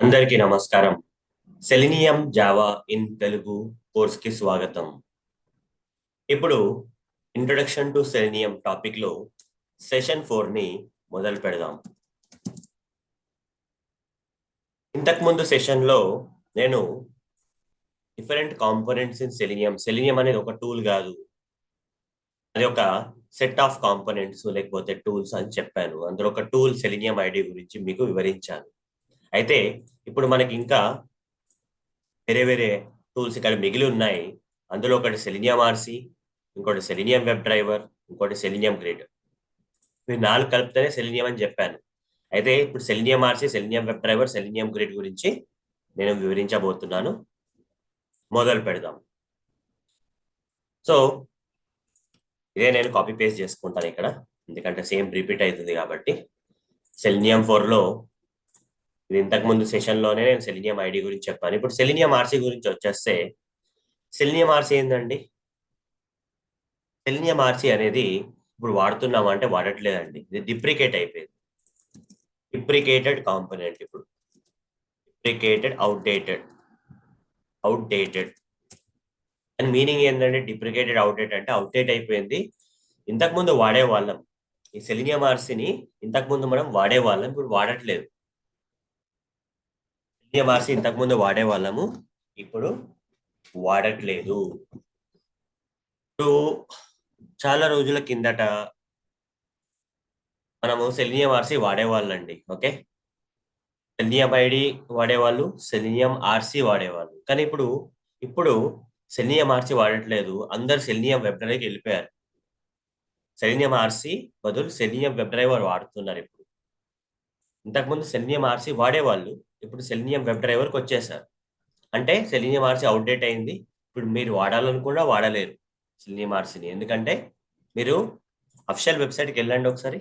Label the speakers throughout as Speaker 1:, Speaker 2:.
Speaker 1: అందరికీ నమస్కారం. Selenium Java in Telugu కోర్స్కి స్వాగతం. ఇప్పుడు ఇంట్రొడక్షన్ టు సెలీనియం టాపిక్లో సెషన్ 4ని మొదలు పెడదాం. ఇంతకుముందు సెషన్లో నేను డిఫరెంట్ కాంపోనెంట్స్ ఇన్ సెలీనియం అనేది ఒక టూల్ కాదు, అది ఒక సెట్ ఆఫ్ కాంపోనెంట్స్ లేకపోతే టూల్స్ అని చెప్పాను. అందులో ఒక టూల్ సెలీనియం ఐడి గురించి మీకు వివరించాను. అయితే ఇప్పుడు మనకి ఇంకా వేరే వేరే టూల్స్ ఇక్కడ మిగిలి ఉన్నాయి. అందులో ఒకటి సెలీనియం ఆర్సి, ఇంకోటి సెలీనియం వెబ్ డ్రైవర్, ఇంకోటి సెలీనియం గ్రిడ్. ఇవి 4 కలిపితేనే సెలీనియం అని చెప్పాను. అయితే ఇప్పుడు selenium RC, selenium web driver, selenium grid గురించి నేను వివరించబోతున్నాను. మొదలు పెడదాం. సో ఇదే నేను కాపీ పేస్ట్ చేసుకుంటాను ఇక్కడ, ఎందుకంటే సేమ్ రిపీట్ అవుతుంది కాబట్టి. సెలీనియం 4లో ఇది ఇంతకుముందు సెషన్లోనే నేను సెలీనియం ఐడి గురించి చెప్పాను. ఇప్పుడు సెలీనియం ఆర్సి గురించి వచ్చేస్తే, సెలీనియం ఆర్సి ఏంటండి? సెలీనియం ఆర్సి అనేది ఇప్పుడు వాడుతున్నామా అంటే వాడట్లేదండి. ఇది డిప్రికేట్ అయిపోయింది. డిప్రికేటెడ్ కాంపోనెంట్. ఇప్పుడు డిప్రికేటెడ్, అవుట్డేటెడ్ అండ్ మీనింగ్ ఏంటంటే, డిప్రికేటెడ్ అవుట్డేటెడ్ అంటే అవుట్డేట్ అయిపోయింది. ఇంతకుముందు వాడేవాళ్ళం ఈ సెలీనియం ఆర్సిని, ఇంతకుముందు మనం వాడేవాళ్ళం, ఇప్పుడు వాడట్లేదు. సెలీనియం ఆర్సి ఇంతకుముందు వాడేవాళ్ళము, ఇప్పుడు వాడట్లేదు. ఇప్పుడు చాలా రోజుల కిందట మనము సెలీనియం ఆర్సి వాడేవాళ్ళండి. ఓకే, సెలీనియం ఐడి వాడేవాళ్ళు, సెలీనియం ఆర్సి వాడేవాళ్ళు. కానీ ఇప్పుడు సెలీనియం ఆర్సి వాడట్లేదు. అందరు సెలీనియం వెబ్ డ్రైవర్కి వెళ్ళిపోయారు. సెలీనియం ఆర్సి బదులు సెలీనియం వెబ్ డ్రైవర్ వాడుతున్నారు. ఇప్పుడు ఇంతకుముందు సెలీనియం ఆర్సి వాడేవాళ్ళు, ఇప్పుడు సెలీనియం వెబ్ డ్రైవర్కి వచ్చేసారు. అంటే సెలీనియం ఆర్సి అవుట్డేట్ అయింది. ఇప్పుడు మీరు వాడాలనుకున్నా వాడలేరు సెలీనియం ఆర్సిని. ఎందుకంటే మీరు అఫిషియల్ వెబ్సైట్కి వెళ్ళండి ఒకసారి.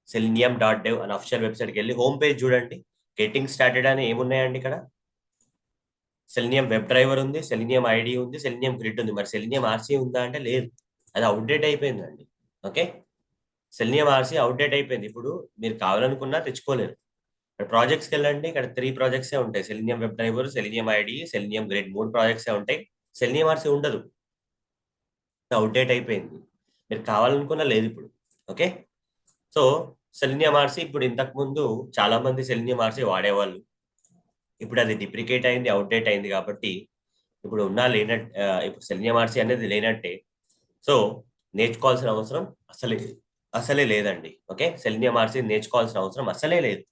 Speaker 1: selenium.dev అని అఫిషియల్ వెబ్సైట్కి వెళ్ళి హోమ్ పేజ్ చూడండి. గెట్టింగ్ స్టార్టెడ్ అని ఏమున్నాయండి ఇక్కడ? సెలీనియం వెబ్ డ్రైవర్ ఉంది, సెలీనియం ఐడి ఉంది, సెలీనియం గ్రిడ్ ఉంది. మరి సెలీనియం ఆర్సి ఉందా అంటే లేదు, అది అవుట్డేట్ అయిపోయిందండి. ఓకే, సెలీనియం ఆర్సి అవుట్డేట్ అయిపోయింది. ఇప్పుడు మీరు కావాలనుకున్నా తెచ్చుకోలేరు. ఇక్కడ ప్రాజెక్ట్స్కి వెళ్ళండి, ఇక్కడ 3 ప్రాజెక్ట్సే ఉంటాయి. Selenium web driver, selenium ID, selenium grid, 3 ప్రాజెక్ట్సే ఉంటాయి. సెలీనియం ఆర్సి ఉండదు, అవుట్డేట్ అయిపోయింది. మీరు కావాలనుకున్నా లేదు ఇప్పుడు. ఓకే, సో సెలీనియం ఆర్సి ఇప్పుడు, ఇంతకు ముందు చాలా మంది సెలీనియం ఆర్సి వాడేవాళ్ళు, ఇప్పుడు అది డిప్రికేట్ అయింది, అవుట్డేట్ అయింది. కాబట్టి ఇప్పుడు ఇప్పుడు సెలీనియం ఆర్సి అనేది లేనట్టే. సో నేర్చుకోవాల్సిన అవసరం అసలే లేదండి. ఓకే, సెలీనియం ఆర్సి నేర్చుకోవాల్సిన అవసరం అసలే లేదు,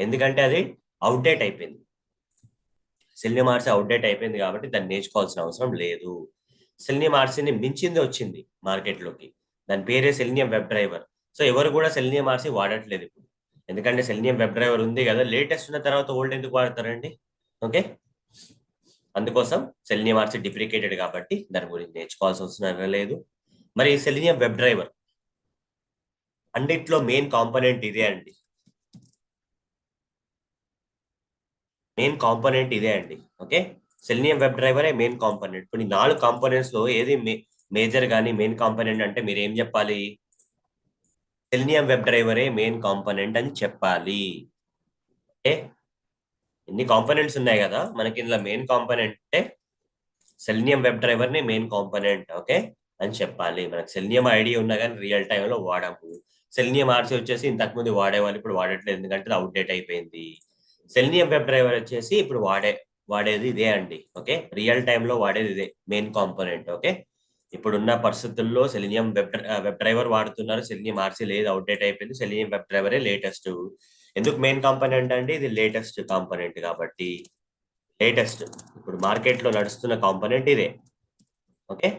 Speaker 1: ఎందుకంటే అది అవుట్డేట్ అయిపోయింది. సెలీనియం ఆర్సి అవుట్డేట్ అయిపోయింది కాబట్టి దాన్ని నేర్చుకోవాల్సిన అవసరం లేదు. సెలీనియం ఆర్సిని మించింది వచ్చింది మార్కెట్లోకి, దాని పేరే సెలీనియం వెబ్ డ్రైవర్. సో ఎవరు కూడా సెలీనియం ఆర్సి వాడట్లేదు ఇప్పుడు, ఎందుకంటే సెలీనియం వెబ్ డ్రైవర్ ఉంది కదా. లేటెస్ట్ ఉన్న తర్వాత ఓల్డ్ ఎందుకు వాడతారండి? ఓకే, అందుకోసం సెలీనియం ఆర్సి డిప్రికేటెడ్ కాబట్టి దాని గురించి నేర్చుకోవాల్సిన అవసరం లేదు. మరి సెలీనియం వెబ్ డ్రైవర్ అన్నిట్లో మెయిన్ కాంపోనెంట్ ఇదే అండి. మెయిన్ కాంపోనెంట్ ఇదే అండి. ఓకే, సెలీనియం వెబ్ డ్రైవరే మెయిన్ కాంపోనెంట్. ఇప్పుడు ఈ 4 కాంపోనెంట్స్ లో ఏది మేజర్ కానీ మెయిన్ కాంపోనెంట్ అంటే మీరు ఏం చెప్పాలి? సెలీనియం వెబ్ డ్రైవరే మెయిన్ కాంపోనెంట్ అని చెప్పాలి. ఓకే, ఎన్ని కాంపోనెంట్స్ ఉన్నాయి కదా మనకి, ఇందులో మెయిన్ కాంపోనెంట్ అంటే సెలీనియం వెబ్ డ్రైవర్ ని మెయిన్ కాంపోనెంట్ ఓకే అని చెప్పాలి. మనకు సెలీనియం ఐడి ఉన్నా కానీ రియల్ టైంలో వాడము. సెలీనియం ఆర్సి వచ్చేసి ఇంతకుముందు వాడేవాళ్ళు, ఇప్పుడు వాడట్లేదు, ఎందుకంటే అవుట్డేట్ అయిపోయింది. సెలీనియం వెబ్ డ్రైవర్ వచ్చేసి ఇప్పుడు వాడేది ఇదే అండి. ఓకే, రియల్ టైంలో వాడేది ఇదే మెయిన్ కాంపోనెంట్. ఓకే, ఇప్పుడున్న పరిస్థితుల్లో సెలీనియం వెబ్ డ్రైవర్ వాడుతున్నారు, సెలీనియం ఆర్సి లేదు, అవుట్డేట్ అయిపోయింది. సెలీనియం వెబ్ డ్రైవరే లేటెస్ట్. ఎందుకు మెయిన్ కాంపోనెంట్ అంటే ఇది లేటెస్ట్ కాంపోనెంట్ కాబట్టి. లేటెస్ట్ ఇప్పుడు మార్కెట్లో నడుస్తున్న కాంపోనెంట్ ఇదే. ఓకే,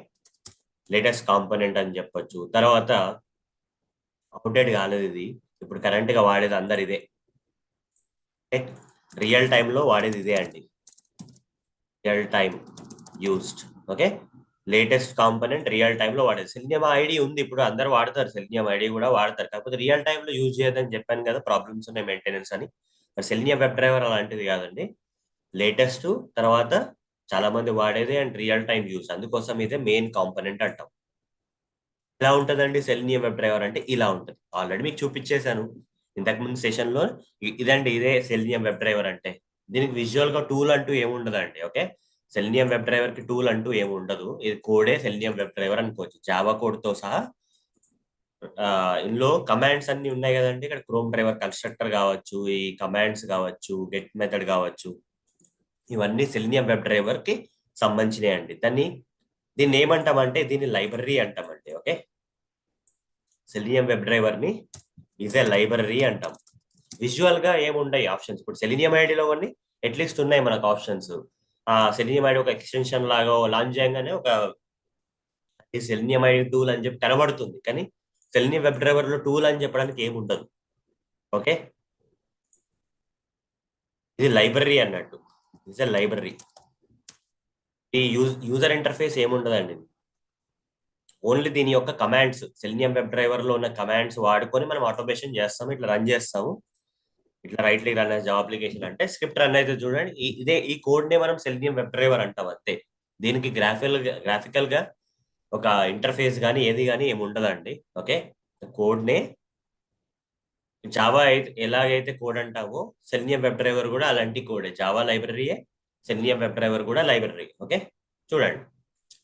Speaker 1: లేటెస్ట్ కాంపోనెంట్ అని చెప్పొచ్చు. తర్వాత అవుట్డేట్ కాలేదు ఇది, ఇప్పుడు కరెంట్ గా వాడేది అందరు ఇదే. రియల్ టైంలో వాడేది ఇదే అండి, real time used. Okay, latest component real టైంలో వాడేది. సెలీనియం ఐడి ఉంది, ఇప్పుడు అందరు వాడతారు, సెలీనియం ఐడి కూడా వాడతారు, కాకపోతే రియల్ టైంలో యూజ్ చేయదని చెప్పాను కదా, ప్రాబ్లమ్స్ ఉన్నాయి మెయింటెనెన్స్ అని. మరి సెలీనియం వెబ్ డ్రైవర్ అలాంటిది కాదండి, లేటెస్ట్, తర్వాత చాలా మంది వాడేది అండ్ రియల్ టైం యూస్, అందుకోసం ఇదే మెయిన్ కాంపోనెంట్ అంటాం. ఎలా ఉంటుందండి సెలీనియం వెబ్ డ్రైవర్ అంటే? ఇలా ఉంటుంది, ఆల్రెడీ మీకు చూపించేశాను. ఇంతకుముందు సెషన్లో ఇదండి, ఇదే సెలినియం వెబ్ డ్రైవర్ అంటే. దీనికి విజువల్ గా టూల్ అంటూ ఏముండదండి. ఓకే, సెలినియం వెబ్ డ్రైవర్ కి టూల్ అంటూ ఏమి ఉండదు. ఇది కోడే సెలినియం వెబ్ డ్రైవర్ అనుకోవచ్చు, జావా కోడ్ తో సహా. ఇందులో కమాండ్స్ అన్ని ఉన్నాయి కదండి. ఇక్కడ క్రోమ్ డ్రైవర్ కన్స్ట్రక్టర్ కావచ్చు, ఈ కమాండ్స్ కావచ్చు, గెట్ మెథడ్ కావచ్చు, ఇవన్నీ సెలినియం వెబ్ డ్రైవర్ కి సంబంధించినవి అండి. దీన్ని ఏమంటామంటే దీన్ని లైబ్రరీ అంటామండి. ఓకే, సెలినియం వెబ్ డ్రైవర్ ని ఈజ్ ఏ లైబ్రరీ అంటాం. విజువల్ గా ఏముంటాయి ఆప్షన్స్, ఇప్పుడు సెలినియం ఐడిలో కొన్ని అట్లీస్ట్ ఉన్నాయి మనకు ఆప్షన్స్. సెలినియం ఐడి ఒక ఎక్స్టెన్షన్ లాగా లాంచ్ చేయగానే ఒక సెలినియం ఐడి టూల్ అని చెప్పి కనబడుతుంది, కానీ సెలినియం వెబ్ డ్రైవర్ లో టూల్ అని చెప్పడానికి ఏమి ఉండదు. ఓకే, ఇది లైబ్రరీ అన్నట్టు, ఇట్స్ ఎ లైబ్రరీ. ఈ యూజర్ ఇంటర్ఫేస్ ఏముండదండి, ఓన్లీ దీని యొక్క కమాండ్స్, సెలినియం వెబ్ డ్రైవర్ లో ఉన్న కమాండ్స్ వాడుకొని మనం ఆటోమేషన్ చేస్తాము, ఇట్లా రన్ చేస్తాము. ఇట్లా right click run job application అంటే స్క్రిప్ట్ రన్ అయితే చూడండి, ఈ కోడ్ నే మనం సెలినియం వెబ్ డ్రైవర్ అంటాం అంతే. దీనికి గ్రాఫికల్ గా ఒక ఇంటర్ఫేస్ కానీ ఏది కానీ ఏమి ఉండదండి. ఓకే, కోడ్ నే జావా అయితే ఎలాగైతే కోడ్ అంటామో సెలినియం వెబ్ డ్రైవర్ కూడా అలాంటి కోడే. జావా లైబ్రరీయే, సెలినియం వెబ్ డ్రైవర్ కూడా లైబ్రరీ. ఓకే, చూడండి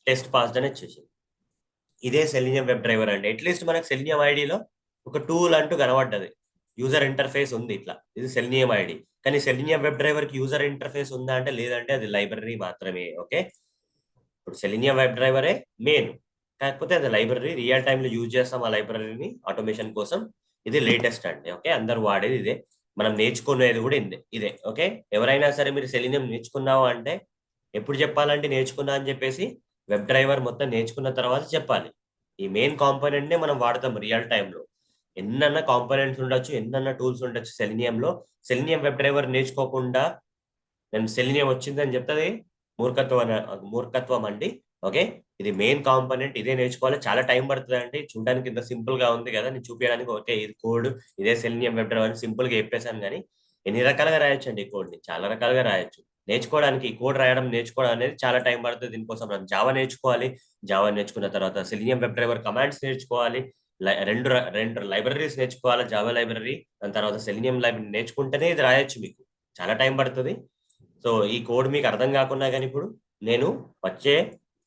Speaker 1: టెస్ట్ పాస్డ్ అని వచ్చేసి ఇదే సెలినియం వెబ్ డ్రైవర్ అండి. అట్లీస్ట్ మనకు సెలినియం ఐడిలో ఒక టూల్ అంటూ కనబడ్డది, యూజర్ ఇంటర్ఫేస్ ఉంది ఇట్లా, ఇది సెలినియం ఐడి. కానీ సెలినియం వెబ్ డ్రైవర్ కి యూజర్ ఇంటర్ఫేస్ ఉందా అంటే లేదంటే అది లైబ్రరీ మాత్రమే. ఓకే, ఇప్పుడు సెలినియం వెబ్ డ్రైవరే మెయిన్, కాకపోతే అది లైబ్రరీ, రియల్ టైంలో యూజ్ చేస్తాం ఆ లైబ్రరీని ఆటోమేషన్ కోసం. ఇది లేటెస్ట్ అండి. ఓకే, అందరు వాడేది ఇదే, మనం నేర్చుకునేది కూడా ఇదే. ఓకే, ఎవరైనా సరే మీరు సెలినియం నేర్చుకున్నావు అంటే ఎప్పుడు చెప్పాలంటే నేర్చుకున్నా అని చెప్పేసి వెబ్ డ్రైవర్ మొత్తం నేర్చుకున్న తర్వాత చెప్పాలి. ఈ మెయిన్ కాంపోనెంట్ నే మనం వాడతాం రియల్ టైంలో. ఎన్నన్నా కాంపోనెంట్స్ ఉండొచ్చు, ఎన్నన్నా టూల్స్ ఉండొచ్చు సెలినియంలో. సెలినియం వెబ్ డ్రైవర్ నేర్చుకోకుండా నేను సెలినియం వచ్చిందని చెప్తుంది మూర్ఖత్వం అండి. ఓకే, ఇది మెయిన్ కాంపోనెంట్, ఇదే నేర్చుకోవాలి. చాలా టైం పడుతుంది అండి. చూడడానికి ఇంత సింపుల్ గా ఉంది కదా, నేను చూపించడానికి ఓకే ఇది కోడ్, ఇదే సెలినియం వెబ్ డ్రైవర్ సింపుల్ గా చెప్పేశాను. కానీ ఎన్ని రకాలుగా రాయొచ్చు అండి ఈ కోడ్ ని, చాలా రకాలుగా రాయొచ్చు. నేర్చుకోవడానికి ఈ కోడ్ రాయడం నేర్చుకోవడం అనేది చాలా టైం పడుతుంది. దీనికోసం మనం జావా నేర్చుకోవాలి. జావా నేర్చుకున్న తర్వాత సెలినియం వెబ్ డ్రైవర్ కమాండ్స్ నేర్చుకోవాలి. రెండు లైబ్రరీస్ నేర్చుకోవాలి, జావా లైబ్రరీ, దాని తర్వాత సెలినియం లైబ్రరీ నేర్చుకుంటేనే ఇది రాయొచ్చు. మీకు చాలా టైం పడుతుంది. సో ఈ కోడ్ మీకు అర్థం కాకున్నా కానీ ఇప్పుడు నేను వచ్చే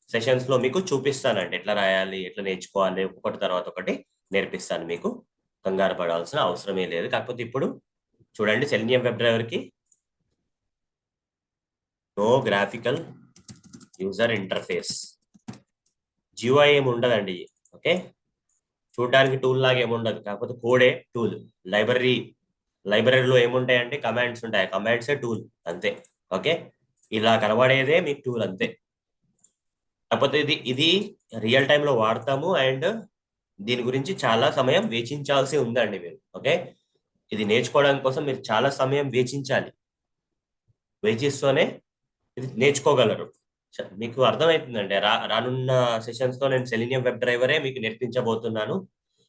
Speaker 1: సెషన్స్ లో మీకు చూపిస్తానండి ఎట్లా రాయాలి, ఎట్లా నేర్చుకోవాలి, ఒకటి తర్వాత ఒకటి నేర్పిస్తాను మీకు. కంగారు పడాల్సిన అవసరమే లేదు. కాకపోతే ఇప్పుడు చూడండి, సెలినియం వెబ్ డ్రైవర్ కి no graphical user interface, GUI ఏమి ఉండదండి. ఓకే, చూడడానికి టూల్ లాగా ఏముండదు, కాకపోతే కోడే టూల్. లైబ్రరీలో ఏముంటాయంటే కమాండ్స్ ఉంటాయి, కమాండ్సే టూల్ అంతే. ఓకే, ఇలా కనబడేదే మీకు టూల్ అంతే. కాకపోతే ఇది రియల్ టైంలో వాడతాము, అండ్ దీని గురించి చాలా సమయం వేచించాల్సి ఉందండి మీరు. ఓకే, ఇది నేర్చుకోవడానికి కోసం మీరు చాలా సమయం వేచించాలి, వేచిస్తూనే ఇది నేర్చుకోగలరు. మీకు అర్థమవుతుందండి. రానున్న సెషన్స్ లో నేను సెలినియం వెబ్ డ్రైవరే మీకు నేర్పించబోతున్నాను.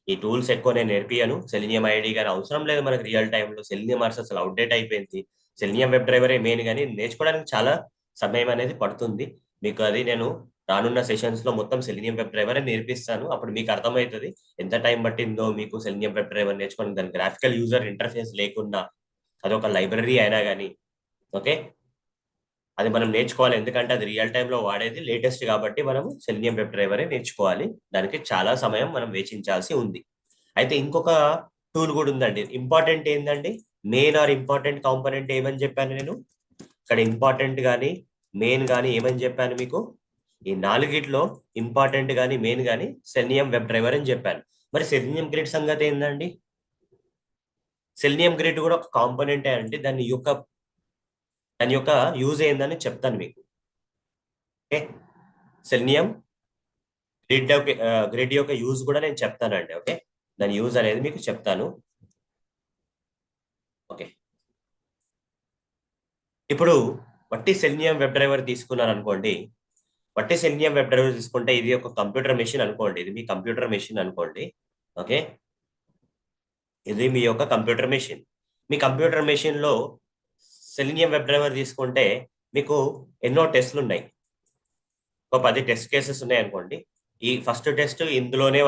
Speaker 1: ఈ టూల్స్ ఎక్కువ నేను నేర్పియను. సెలినియం ఐడి కానీ అవసరం లేదు మనకి రియల్ టైంలో. సెలినియం అసలు అవుట్డేట్ అయిపోయింది. సెలినియం వెబ్ డ్రైవరే మెయిన్, కానీ నేర్చుకోవడానికి చాలా సమయం అనేది పడుతుంది. మీకు అది నేను రానున్న సెషన్స్ లో మొత్తం సెలినియం వెబ్ డ్రైవరే నేర్పిస్తాను. అప్పుడు మీకు అర్థమవుతుంది ఎంత టైం పట్టిందో మీకు సెలినియం వెబ్ డ్రైవర్ నేర్చుకోవడం. దాని గ్రాఫికల్ యూజర్ ఇంటర్ఫేస్ లేకుండా అదొక లైబ్రరీ అయినా కానీ ఓకే, అది మనం నేర్చుకోవాలి. ఎందుకంటే అది రియల్ టైంలో వాడేది లేటెస్ట్ కాబట్టి మనం సెలినియం వెబ్ డ్రైవరే నేర్చుకోవాలి. దానికి చాలా సమయం మనం వేచించాల్సి ఉంది. అయితే ఇంకొక టూల్ కూడా ఉందండి. ఇంపార్టెంట్ ఏంటండి, మెయిన్ ఆర్ ఇంపార్టెంట్ కాంపోనెంట్ ఏమని చెప్పాను నేను ఇక్కడ? ఇంపార్టెంట్ కానీ మెయిన్ కానీ ఏమని చెప్పాను మీకు? ఈ నాలుగిట్లో ఇంపార్టెంట్ కానీ మెయిన్ కానీ సెలినియం వెబ్ డ్రైవర్ అని చెప్పాను. మరి సెలినియం గ్రిడ్ సంగతి ఏంటండి? సెలినియం గ్రిడ్ కూడా ఒక కాంపోనెంటే అండి. దాని యొక్క యూజ్ ఏందని చెప్తాను మీకు. ఓకే, సెలినియం గ్రిడ్ యొక్క యూజ్ కూడా నేను చెప్తానండి. ఓకే, దాని యూజ్ అనేది మీకు చెప్తాను. ఓకే, ఇప్పుడు వట్టి సెలినియం వెబ్ డ్రైవర్ తీసుకున్నాను అనుకోండి. వట్టి సెలినియం వెబ్ డ్రైవర్ తీసుకుంటే ఇది ఒక కంప్యూటర్ మెషిన్ అనుకోండి. ఇది మీ కంప్యూటర్ మెషిన్ అనుకోండి. ఓకే, ఇది మీ యొక్క కంప్యూటర్ మెషిన్. మీ కంప్యూటర్ మెషిన్ లో సెలినియం వెబ్ డ్రైవర్ తీసుకుంటే మీకు ఎన్నో టెస్ట్లు ఉన్నాయి. ఒక 10 టెస్ట్ కేసెస్ ఉన్నాయి అనుకోండి. ఈ ఫస్ట్ టెస్ట్ ఇందులోనే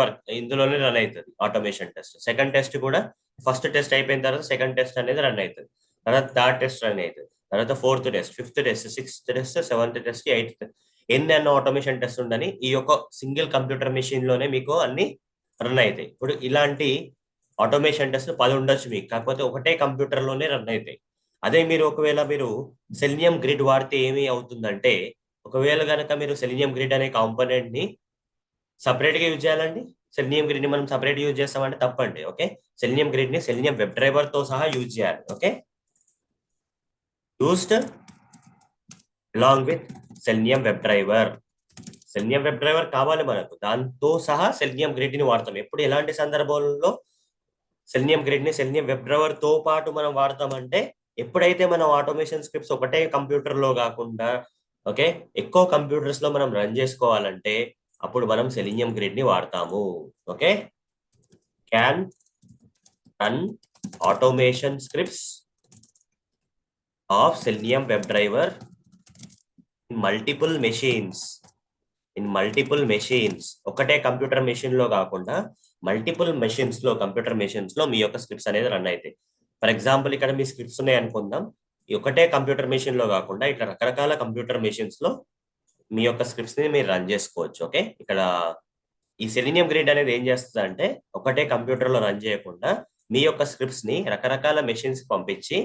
Speaker 1: రన్ అవుతుంది ఆటోమేషన్ టెస్ట్. సెకండ్ టెస్ట్ కూడా ఫస్ట్ టెస్ట్ అయిపోయిన తర్వాత సెకండ్ టెస్ట్ అనేది రన్ అవుతుంది. తర్వాత థర్డ్ టెస్ట్ రన్ అవుతుంది. తర్వాత fourth test, fifth test, sixth test, seventh test, eighth, ఎన్ని అన్న ఆటోమేషన్ టెస్ట్ ఉండని ఈ యొక్క సింగిల్ కంప్యూటర్ మెషిన్ లోనే మీకు అన్ని రన్ అవుతాయి. ఇప్పుడు ఇలాంటి ఆటోమేషన్ టెస్ట్ 10 ఉండొచ్చు మీకు, కాకపోతే ఒకటే కంప్యూటర్ లోనే రన్ అవుతాయి. అదే మీరు ఒకవేళ మీరు సెలినియం గ్రిడ్ వాడితే ఏమి అవుతుందంటే, ఒకవేళ కనుక మీరు సెలినియం గ్రిడ్ అనే కాంపోనెంట్ ని సపరేట్ గా యూజ్ చేయాలండి. సెలినియం గ్రిడ్ ని మనం సపరేట్ యూజ్ చేస్తామంటే తప్పండి. ఓకే, సెలినియం గ్రిడ్ ని సెలినియం వెబ్ డ్రైవర్ తో సహా యూజ్ చేయాలి. Okay, used along with selenium web driver. Selenium web driver కావాలి మనకు, దాంతో సహా సెలినియం గ్రిడ్ ని వాడతాం. ఎప్పుడు ఎలాంటి సందర్భాలలో సెలినియం గ్రిడ్ ని సెలినియం వెబ్ డ్రైవర్ తో పాటు మనం వాడతామంటే, ఎప్పుడైతే మనం ఆటోమేషన్ స్క్రిప్ట్స్ ఒకటే కంప్యూటర్ లో కాకుండా ఓకే ఎక్కువ కంప్యూటర్స్ లో మనం రన్ చేసుకోవాలంటే అప్పుడు మనం సెలినియం గ్రిడ్ ని వాడతాము. Okay, can run automation scripts of selenium web driver in multiple machines. ఒకటే కంప్యూటర్ మెషిన్ లో కాకుండా మల్టిపుల్ మెషిన్స్ లో, కంప్యూటర్ మెషిన్స్ లో మీ యొక్క స్క్రిప్ట్స్ అనేది రన్ అవుతాయి. ఫర్ ఎగ్జాంపుల్ ఇక్కడ మీ స్క్రిప్ట్స్ ఉన్నాయి అనుకుందాం. ఈ ఒకటే కంప్యూటర్ మెషిన్ లో కాకుండా ఇట్లా రకరకాల కంప్యూటర్ మెషిన్స్ లో మీ యొక్క స్క్రిప్ట్స్ ని మీరు రన్ చేసుకోవచ్చు. ఓకే, ఇక్కడ ఈ సెలినియం గ్రిడ్ అనేది ఏం చేస్తుంది అంటే, ఒకటే కంప్యూటర్ లో రన్ చేయకుండా మీ యొక్క స్క్రిప్ట్స్ ని రకరకాల మెషిన్స్ పంపించి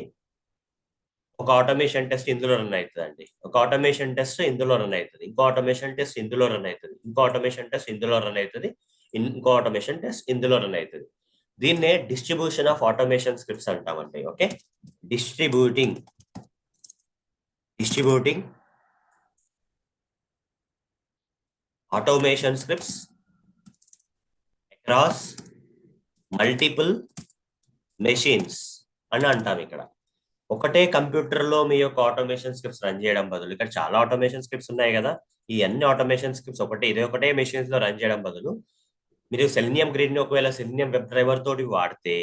Speaker 1: ఒక ఆటోమేషన్ టెస్ట్ ఇందులో రన్ అవుతుందండి, ఒక ఆటోమేషన్ టెస్ట్ ఇందులో రన్ అవుతుంది, ఇంకో ఆటోమేషన్ టెస్ట్ ఇందులో రన్ అవుతుంది, ఇంకో ఆటోమేషన్ టెస్ట్ ఇందులో రన్ అవుతుంది, ఇంకో ఆటోమేషన్ టెస్ట్ ఇందులో రన్ అవుతుంది. దీన్నే డిస్ట్రిబ్యూషన్ ఆఫ్ ఆటోమేషన్ స్క్రిప్ట్స్ అంటామండి. Okay, distributing automation scripts across multiple machines అని అంటాం. ఇక్కడ ఒకటే కంప్యూటర్ లో మీ యొక్క ఆటోమేషన్ స్క్రిప్ట్స్ రన్ చేయడం బదులు, ఇక్కడ చాలా ఆటోమేషన్ స్క్రిప్ట్స్ ఉన్నాయి కదా, ఈ అన్ని ఆటోమేషన్ స్క్రిప్ట్స్ ఒకటే మెషిన్స్ లో రన్ చేయడం బదులు మీరు సెలినియం గ్రిడ్ ని ఒకవేళ సెలినియం వెబ్ డ్రైవర్ తోటి వాడితే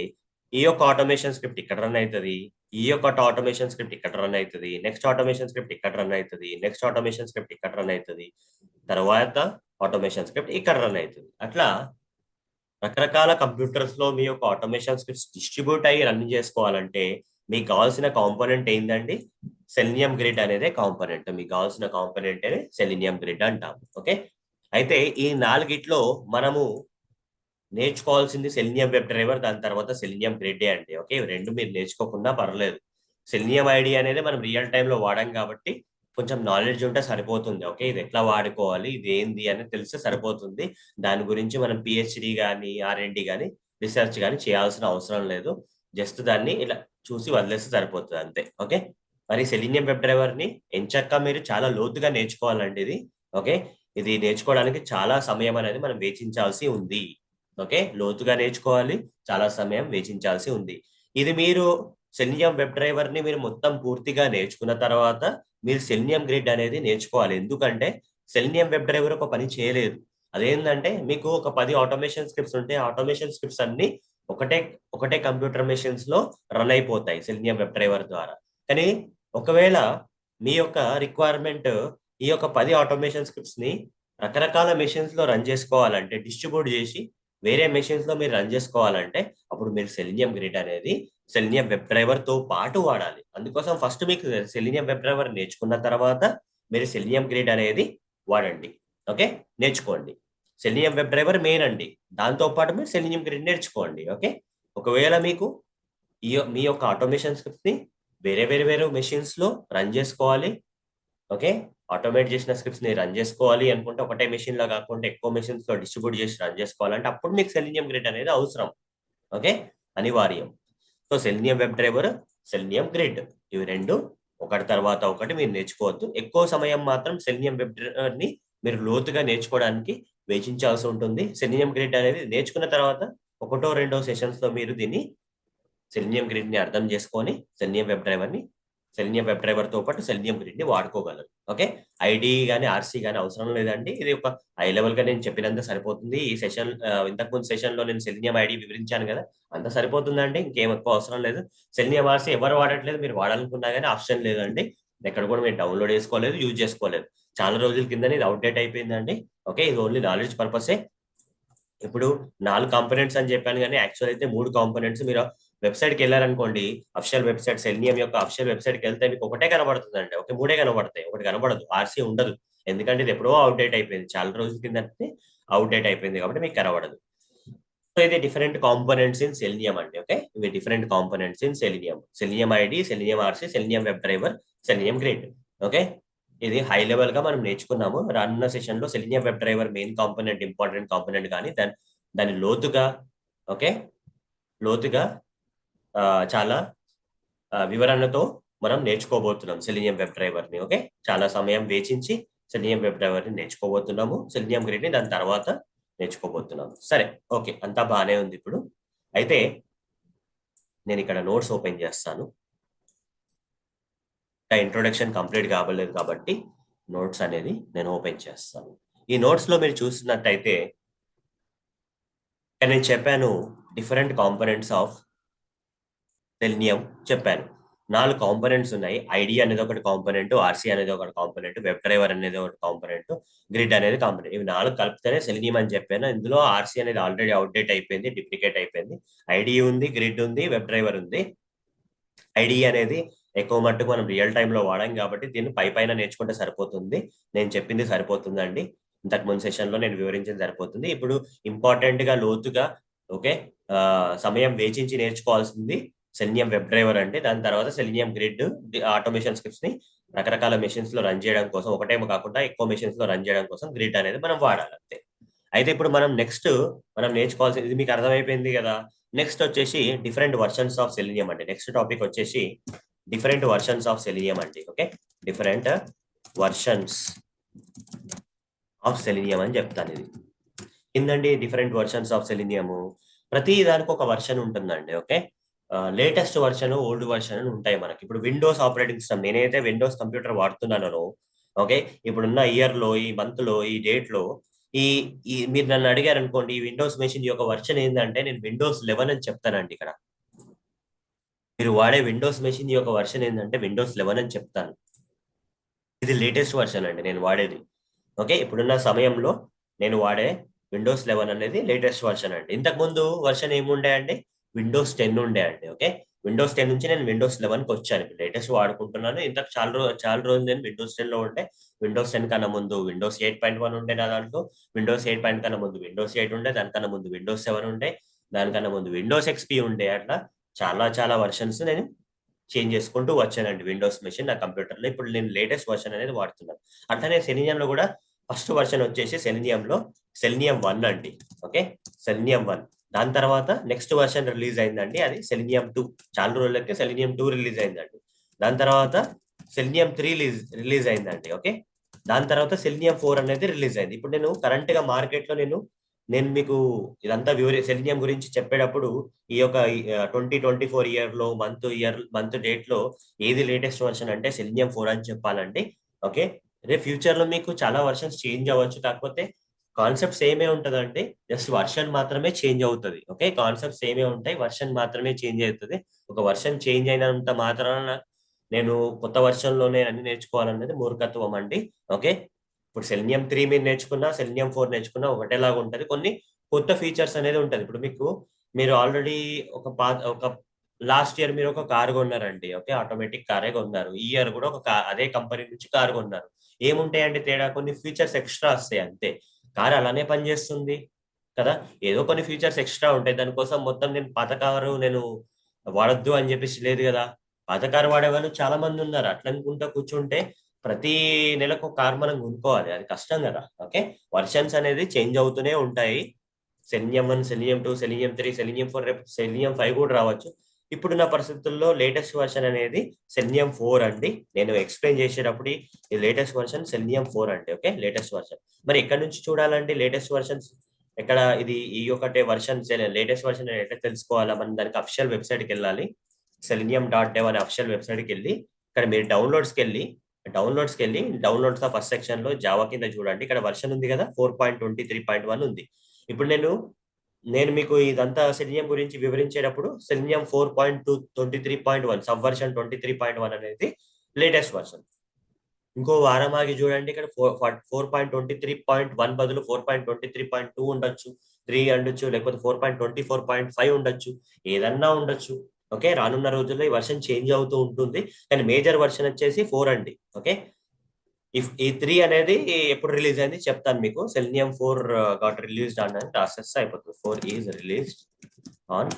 Speaker 1: ఈ యొక్క ఆటోమేషన్ స్క్రిప్ట్ ఇక్కడ రన్ అవుతుంది, ఈ యొక్క ఆటోమేషన్ స్క్రిప్ట్ ఇక్కడ రన్ అవుతుంది, నెక్స్ట్ ఆటోమేషన్ స్క్రిప్ట్ ఇక్కడ రన్ అవుతుంది, నెక్స్ట్ ఆటోమేషన్ స్క్రిప్ట్ ఇక్కడ రన్ అవుతుంది, తర్వాత ఆటోమేషన్ స్క్రిప్ట్ ఇక్కడ రన్ అవుతుంది. అట్లా రకరకాల కంప్యూటర్స్ లో మీ యొక్క ఆటోమేషన్ స్క్రిప్ట్స్ డిస్ట్రిబ్యూట్ అయ్యి రన్ చేసుకోవాలంటే మీకు కావాల్సిన కాంపోనెంట్ ఏంటండి? సెలినియం గ్రిడ్ అనేది కాంపోనెంట్. మీకు కావాల్సిన కాంపోనెంట్ అనేది సెలినియం గ్రిడ్ అంటాం. ఓకే, అయితే ఈ నాలుగిట్లో మనము నేర్చుకోవాల్సింది సెలినియం వెబ్ డ్రైవర్, దాని తర్వాత సెలినియం గ్రిడ్ అండి. ఓకే, రెండు మీరు నేర్చుకోకుండా పర్లేదు. సెలినియం ఐడి అనేది మనం రియల్ టైంలో వాడాం కాబట్టి కొంచెం నాలెడ్జ్ ఉంటే సరిపోతుంది. ఓకే, ఇది ఎట్లా వాడుకోవాలి, ఇది ఏంది అని తెలిస్తే సరిపోతుంది. దాని గురించి మనం పిహెచ్డి కానీ ఆర్ఎండి కానీ రీసెర్చ్ కానీ చేయాల్సిన అవసరం లేదు. జస్ట్ దాన్ని ఇలా చూసి వదిలేస్తే సరిపోతుంది అంతే. ఓకే, మరి సెలినియం వెబ్ డ్రైవర్ ని ఎంచక్క మీరు చాలా లోతుగా నేర్చుకోవాలండి ఇది. ఓకే, ఇది నేర్చుకోవడానికి చాలా సమయం అనేది మనం వేచించాల్సి ఉంది. ఓకే, లోతుగా నేర్చుకోవాలి, చాలా సమయం వేచించాల్సి ఉంది. ఇది మీరు సెలినియం వెబ్ డ్రైవర్ ని మీరు మొత్తం పూర్తిగా నేర్చుకున్న తర్వాత మీరు సెలినియం గ్రిడ్ అనేది నేర్చుకోవాలి. ఎందుకంటే సెలినియం వెబ్ డ్రైవర్ ఒక పని చేయలేదు. అదేంటంటే మీకు ఒక 10 ఆటోమేషన్ స్క్రిప్ట్స్ ఉంటే ఆటోమేషన్ స్క్రిప్ట్స్ అన్ని ఒకటే ఒకటే కంప్యూటర్ మెషిన్స్ లో రన్ అయిపోతాయి సెలినియం వెబ్ డ్రైవర్ ద్వారా. కానీ ఒకవేళ మీ యొక్క రిక్వైర్మెంట్ ఈ యొక్క 10 ఆటోమేషన్ స్క్రిప్ట్స్ ని రకరకాల మెషిన్స్ లో రన్ చేసుకోవాలంటే, డిస్ట్రిబ్యూట్ చేసి వేరే మెషిన్స్ లో మీరు రన్ చేసుకోవాలంటే అప్పుడు మీరు సెలినియం గ్రిడ్ అనేది సెలినియం వెబ్ డ్రైవర్ తో పాటు వాడాలి. అందుకోసం ఫస్ట్ మీకు సెలినియం వెబ్ డ్రైవర్ నేర్చుకున్న తర్వాత మీరు సెలినియం గ్రిడ్ అనేది వాడండి. ఓకే, నేర్చుకోండి. సెలినియం వెబ్ డ్రైవర్ మెయిన్ అండి, దాంతో పాటు మీరు సెలినియం గ్రిడ్ నేర్చుకోండి. ఓకే, ఒకవేళ మీకు మీ యొక్క ఆటోమేషన్ స్క్రిప్ట్ ని వేరే మెషిన్స్ లో రన్ చేసుకోవాలి. ఓకే, ఆటోమేట్ చేసిన స్క్రిప్ట్స్ ని రన్ చేసుకోవాలి అనుకుంటే ఒకటే మెషిన్ లో కాకుండా ఎక్కువ మెషిన్స్ లో డిస్ట్రిబ్యూట్ చేసి రన్ చేసుకోవాలంటే అప్పుడు మీకు సెలినియం గ్రిడ్ అనేది అవసరం. ఓకే, అనివార్యం. So Selenium web driver, Selenium grid, ఇవి రెండు ఒకటి తర్వాత ఒకటి మీరు నేర్చుకోవద్దు. ఎక్కువ సమయం మాత్రం సెలినియం వెబ్ డ్రైవర్ ని మీరు లోతుగా నేర్చుకోవడానికి వేచించాల్సి ఉంటుంది. సెలినియం గ్రిడ్ అనేది నేర్చుకున్న తర్వాత ఒకటో రెండో సెషన్స్ లో మీరు దీన్ని సెలినియం గ్రిడ్ ని అర్థం చేసుకొని సెలినియం వెబ్ డ్రైవర్ తో పాటు సెలినియం గ్రిడ్ ని వాడుకోగలరు. ఓకే, ఐడి కానీ ఆర్సీ కానీ అవసరం లేదండి. ఇది ఒక హై లెవెల్ గా నేను చెప్పినంత సరిపోతుంది. ఈ సెషన్ ఇంతకుముందు సెషన్ లో నేను సెలినియం ఐడి వివరించాను కదా, అంత సరిపోతుందండి, ఇంకేం ఎక్కువ అవసరం లేదు. సెలినియం ఆర్సీ ఎవరు వాడట్లేదు, మీరు వాడాలనుకున్నా కానీ ఆప్షన్ లేదండి. ఎక్కడ కూడా మీరు డౌన్లోడ్ చేసుకోలేదు, యూజ్ చేసుకోలేదు. చాలా రోజుల కింద ఇది అవుట్డేట్ అయిపోయిందండి. ఓకే, ఇది ఓన్లీ నాలెడ్జ్ పర్పసే. ఇప్పుడు 4 కాంపోనెంట్స్ అని చెప్పాను, కానీ యాక్చువల్ అయితే 3 కాంపోనెంట్స్. మీరు వెబ్సైట్కి వెళ్ళారనుకోండి, అఫిషియల్ వెబ్సైట్, సెల్నియం యొక్క అఫిషియల్ వెబ్సైట్కి వెళ్తే మీకు ఒకటే కనబడుతుందండి. ఓకే, 3 కనబడతాయి, ఒకటి కనబడదు, ఆర్సీ ఉండదు. ఎందుకంటే ఇది ఎప్పుడో అవుట్డేట్ అయిపోయింది, చాలా రోజుల కింద అవుట్డేట్ అయిపోయింది కాబట్టి మీకు కనబడదు. సో ఇది డిఫరెంట్ కాంపోనెంట్స్ ఇన్ సెలినియం అండి. ఓకే, ఇవి different components in selenium. Selenium ID, selenium RC, selenium web driver, Selenium grid. Okay, ఇది హై లెవెల్ గా మనం నేర్చుకున్నాము. రానున్న సెషన్ లో selenium web driver main component, important component, కానీ దాని లోతుగా, ఓకే, లోతుగా చాలా వివరణతో మనం నేర్చుకోబోతున్నాం సెలినియం వెబ్ డ్రైవర్ ని. ఓకే, చాలా సమయం వేచించి సెలినియం వెబ్ డ్రైవర్ ని నేర్చుకోబోతున్నాము. సెలినియం గ్రిడ్ ని దాని తర్వాత నేర్చుకోబోతున్నాము. సరే, ఓకే, అంతా బాగానే ఉంది. ఇప్పుడు అయితే నేను ఇక్కడ నోట్స్ ఓపెన్ చేస్తాను. ఇంట్రొడక్షన్ కంప్లీట్ కావలేదు కాబట్టి నోట్స్ అనేది నేను ఓపెన్ చేస్తాను. ఈ నోట్స్ లో మీరు చూసినట్టయితే నేను చెప్పాను డిఫరెంట్ కాంపోనెంట్స్ ఆఫ్ సెలినియం చెప్పాను. 4 కాంపోనెంట్స్ ఉన్నాయి. ఐడి అనేది ఒకటి కాంపోనెంట్, ఆర్సీ అనేది ఒకటి కాంపోనెంట్, వెబ్ డ్రైవర్ అనేది ఒకటి కాంపోనెంట్, గ్రిడ్ అనేది కాంపోనెంట్. ఇవి 4 కలిపితేనే సెలినియం అని చెప్పాను. ఇందులో ఆర్సీ అనేది ఆల్రెడీ అవుట్డేట్ అయిపోయింది, డిప్లికేట్ అయిపోయింది. ఐడి ఉంది, గ్రిడ్ ఉంది, వెబ్ డ్రైవర్ ఉంది. ఐడి అనేది ఎక్కువ మట్టుకు మనం రియల్ టైంలో వాడాం కాబట్టి దీన్ని పైన నేర్చుకుంటే సరిపోతుంది. నేను చెప్పింది సరిపోతుందండి. ఇంతకు ముందు సెషన్లో నేను వివరించింది సరిపోతుంది. ఇప్పుడు ఇంపార్టెంట్ గా, లోతుగా, ఓకే, సమయం వేచించి నేర్చుకోవాల్సింది సెలినియం వెబ్ డ్రైవర్ అంటే. దాని తర్వాత సెలినియం గ్రిడ్, ఆటోమేషన్ స్క్రిప్ట్స్ ని రకరకాల మెషిన్స్ లో రన్ చేయడం కోసం, ఒకటేమో కాకుండా ఎక్కువ మెషిన్స్ లో రన్ చేయడం కోసం గ్రిడ్ అనేది మనం వాడాలి అంతే. అయితే ఇప్పుడు మనం నెక్స్ట్ నేర్చుకోవాల్సింది, ఇది మీకు అర్థమైపోయింది కదా. నెక్స్ట్ వచ్చేసి డిఫరెంట్ వర్షన్స్ ఆఫ్ సెలినియం అండి. నెక్స్ట్ టాపిక్ వచ్చేసి డిఫరెంట్ వర్షన్స్ ఆఫ్ సెలినియం అండి. Okay, different versions of selenium అని చెప్తాను. ఇది ఏందండి డిఫరెంట్ వర్షన్స్ ఆఫ్ సెలినియము? ప్రతి దానికి ఒక వర్షన్ ఉంటుందండి. Okay, latest version, old version అని ఉంటాయి మనకి. ఇప్పుడు విండోస్ ఆపరేటింగ్ సిస్టమ్, నేనైతే విండోస్ కంప్యూటర్ వాడుతున్నాను. ఓకే, ఇప్పుడున్న ఇయర్ లో, ఈ మంత్ లో, ఈ డేట్ లో, ఈ ఈ మీరు నన్ను అడిగారు అనుకోండి, ఈ విండోస్ మెషిన్ యొక్క వర్షన్ ఏంటంటే నేను విండోస్ 11 అని చెప్తానండి. ఇక్కడ మీరు వాడే విండోస్ మెషిన్ యొక్క వర్షన్ ఏంటంటే విండోస్ 11 అని చెప్తాను. ఇది లేటెస్ట్ వర్షన్ అండి నేను వాడేది. ఓకే, ఇప్పుడున్న సమయంలో నేను వాడే విండోస్ 11 అనేది లేటెస్ట్ వర్షన్ అండి. ఇంతకు ముందు వర్షన్ ఏముండే అండి, విండోస్ 10 ఉండే అండి. ఓకే, విండోస్ 10 నుంచి నేను విండోస్ 11 కి వచ్చాను. లేటెస్ట్ వాడుకుంటున్నాను. ఇంతకు చాలా రోజులు నేను విండోస్ 10 లో ఉంటే, విండోస్ 10 కన్నా ముందు విండోస్ 8.1 ఉండే నా దాంట్లో. విండోస్ 8 కన్నా ముందు విండోస్ 8 ఉండే, దానికన్నా ముందు విండోస్ 7 ఉండే, దానికన్నా ముందు విండోస్ ఎక్స్పీ ఉండే. అట్లా చాలా చాలా వర్షన్స్ నేను చేంజ్ చేసుకుంటూ వచ్చానండి విండోస్ మెషిన్ నా కంప్యూటర్లో. ఇప్పుడు నేను లేటెస్ట్ వర్షన్ అనేది వాడుతున్నాను. అట్లనే సెలినియంలో కూడా ఫస్ట్ వర్షన్ వచ్చేసి సెలినియంలో సెలినియం 1 అండి. Okay, selenium 1. దాని తర్వాత నెక్స్ట్ వర్షన్ రిలీజ్ అయిందండి, అది సెలినియం 2. చాలా రోజులకి సెలినియం 2 రిలీజ్ అయిందండి. దాని తర్వాత సెలినియం 3 రిలీజ్ అయిందండి. ఓకే, దాని తర్వాత సెలినియం 4 అనేది రిలీజ్ అయింది. ఇప్పుడు నేను కరెంట్ గా మార్కెట్ లో నేను నేను మీకు ఇదంతా సెలినియం గురించి చెప్పేటప్పుడు ఈ యొక్క 2024 లో మంత్ డేట్ లో ఏది లేటెస్ట్ వర్షన్ అంటే సెలినియం 4 అని చెప్పాలండి. ఓకే, రేపు ఫ్యూచర్ లో మీకు చాలా వర్షన్స్ చేంజ్ అవ్వచ్చు, కాకపోతే కాన్సెప్ట్ సేమే ఉంటదండి. జస్ట్ వర్షన్ మాత్రమే చేంజ్ అవుతుంది. ఓకే, కాన్సెప్ట్ సేమే ఉంటాయి, వర్షన్ మాత్రమే చేంజ్ అవుతుంది. ఒక వర్షన్ చేంజ్ అయినంత మాత్రాన నేను కొత్త వర్షన్ లోనే అన్ని నేర్చుకోవాలనేది మూర్ఖత్వం అండి. ఓకే, ఇప్పుడు సెలినియం 3 మీరు నేర్చుకున్నా, సెలినియం 4 నేర్చుకున్నా ఒకటేలాగా ఉంటుంది. కొన్ని కొత్త ఫీచర్స్ అనేది ఉంటుంది. ఇప్పుడు మీరు ఆల్రెడీ ఒక లాస్ట్ ఇయర్ మీరు ఒక కార్ కొన్నారండి. ఓకే, ఆటోమేటిక్ కారే కొన్నారు. ఈ ఇయర్ కూడా అదే కంపెనీ నుంచి కార్ కొన్నారు. ఏముంటాయండి తేడా? కొన్ని ఫీచర్స్ ఎక్స్ట్రా వస్తాయి అంతే. కార్ అలానే పనిచేస్తుంది కదా, ఏదో కొన్ని ఫీచర్స్ ఎక్స్ట్రా ఉంటాయి. దానికోసం మొత్తం నేను పాత కారు నేను వాడొద్దు అని చెప్పేసి లేదు కదా. పాత కారు వాడేవాళ్ళు చాలా మంది ఉన్నారు. అట్లా అనుకుంటా కూర్చుంటే ప్రతి నెలకు ఒక కార్ మనం కొనుక్కోవాలి, అది కష్టం కదా. ఓకే, వర్షన్స్ అనేది చేంజ్ అవుతూనే ఉంటాయి. సెలినియం 1, సెలినియం 2, సెలినియం 3, సెలినియం 4, రేపు సెలినియం 5 కూడా రావచ్చు. ఇప్పుడున్న పరిస్థితుల్లో లేటెస్ట్ వర్షన్ అనేది సెలినియం 4 అండి. నేను ఎక్స్ప్లెయిన్ చేసేటప్పుడు ఈ లేటెస్ట్ వర్షన్ సెలినియం 4 అండి. Okay, latest version. మరి ఎక్కడి నుంచి చూడాలండి లేటెస్ట్ వర్షన్స్? ఎక్కడ ఇది ఈ ఒకటే వర్షన్, లేటెస్ట్ వర్షన్ ఎట్లా తెలుసుకోవాలా? మనం దానికి అఫిషియల్ వెబ్సైట్కి వెళ్ళాలి. selenium.dev అనే అఫిషియల్ వెబ్సైట్కి వెళ్ళి ఇక్కడ మీరు డౌన్లోడ్స్ ఫస్ట్ సెక్షన్ లో జావా కింద చూడండి. ఇక్కడ వర్షన్ ఉంది కదా, 4.23.1 ఉంది. ఇప్పుడు నేను మీకు ఇదంతా సెలినియం గురించి వివరించేటప్పుడు సెలినియం 4.23.1 సబ్ వర్షన్ 23.1 అనేది లేటెస్ట్ వర్షన్. ఇంకో వారం ఆగి చూడండి, ఇక్కడ 4.23.1 బదులు 4.23.2 ఉండొచ్చు, 3 ఉండొచ్చు, లేకపోతే 4.24.5 ఉండొచ్చు, ఏదన్నా ఉండొచ్చు. ఓకే, రానున్న రోజుల్లో ఈ వర్షన్ చేంజ్ అవుతూ ఉంటుంది, కానీ మేజర్ వర్షన్ వచ్చేసి 4 అండి. ఓకే, ఈ 3 అనేది ఎప్పుడు రిలీజ్ అయింది చెప్తాను మీకు. సెలినియం 4 గాట్ రిలీజ్డ్ అని రాసేస్తే అయిపోతుంది. 4 ఈజ్ రిలీజ్డ్ ఆన్,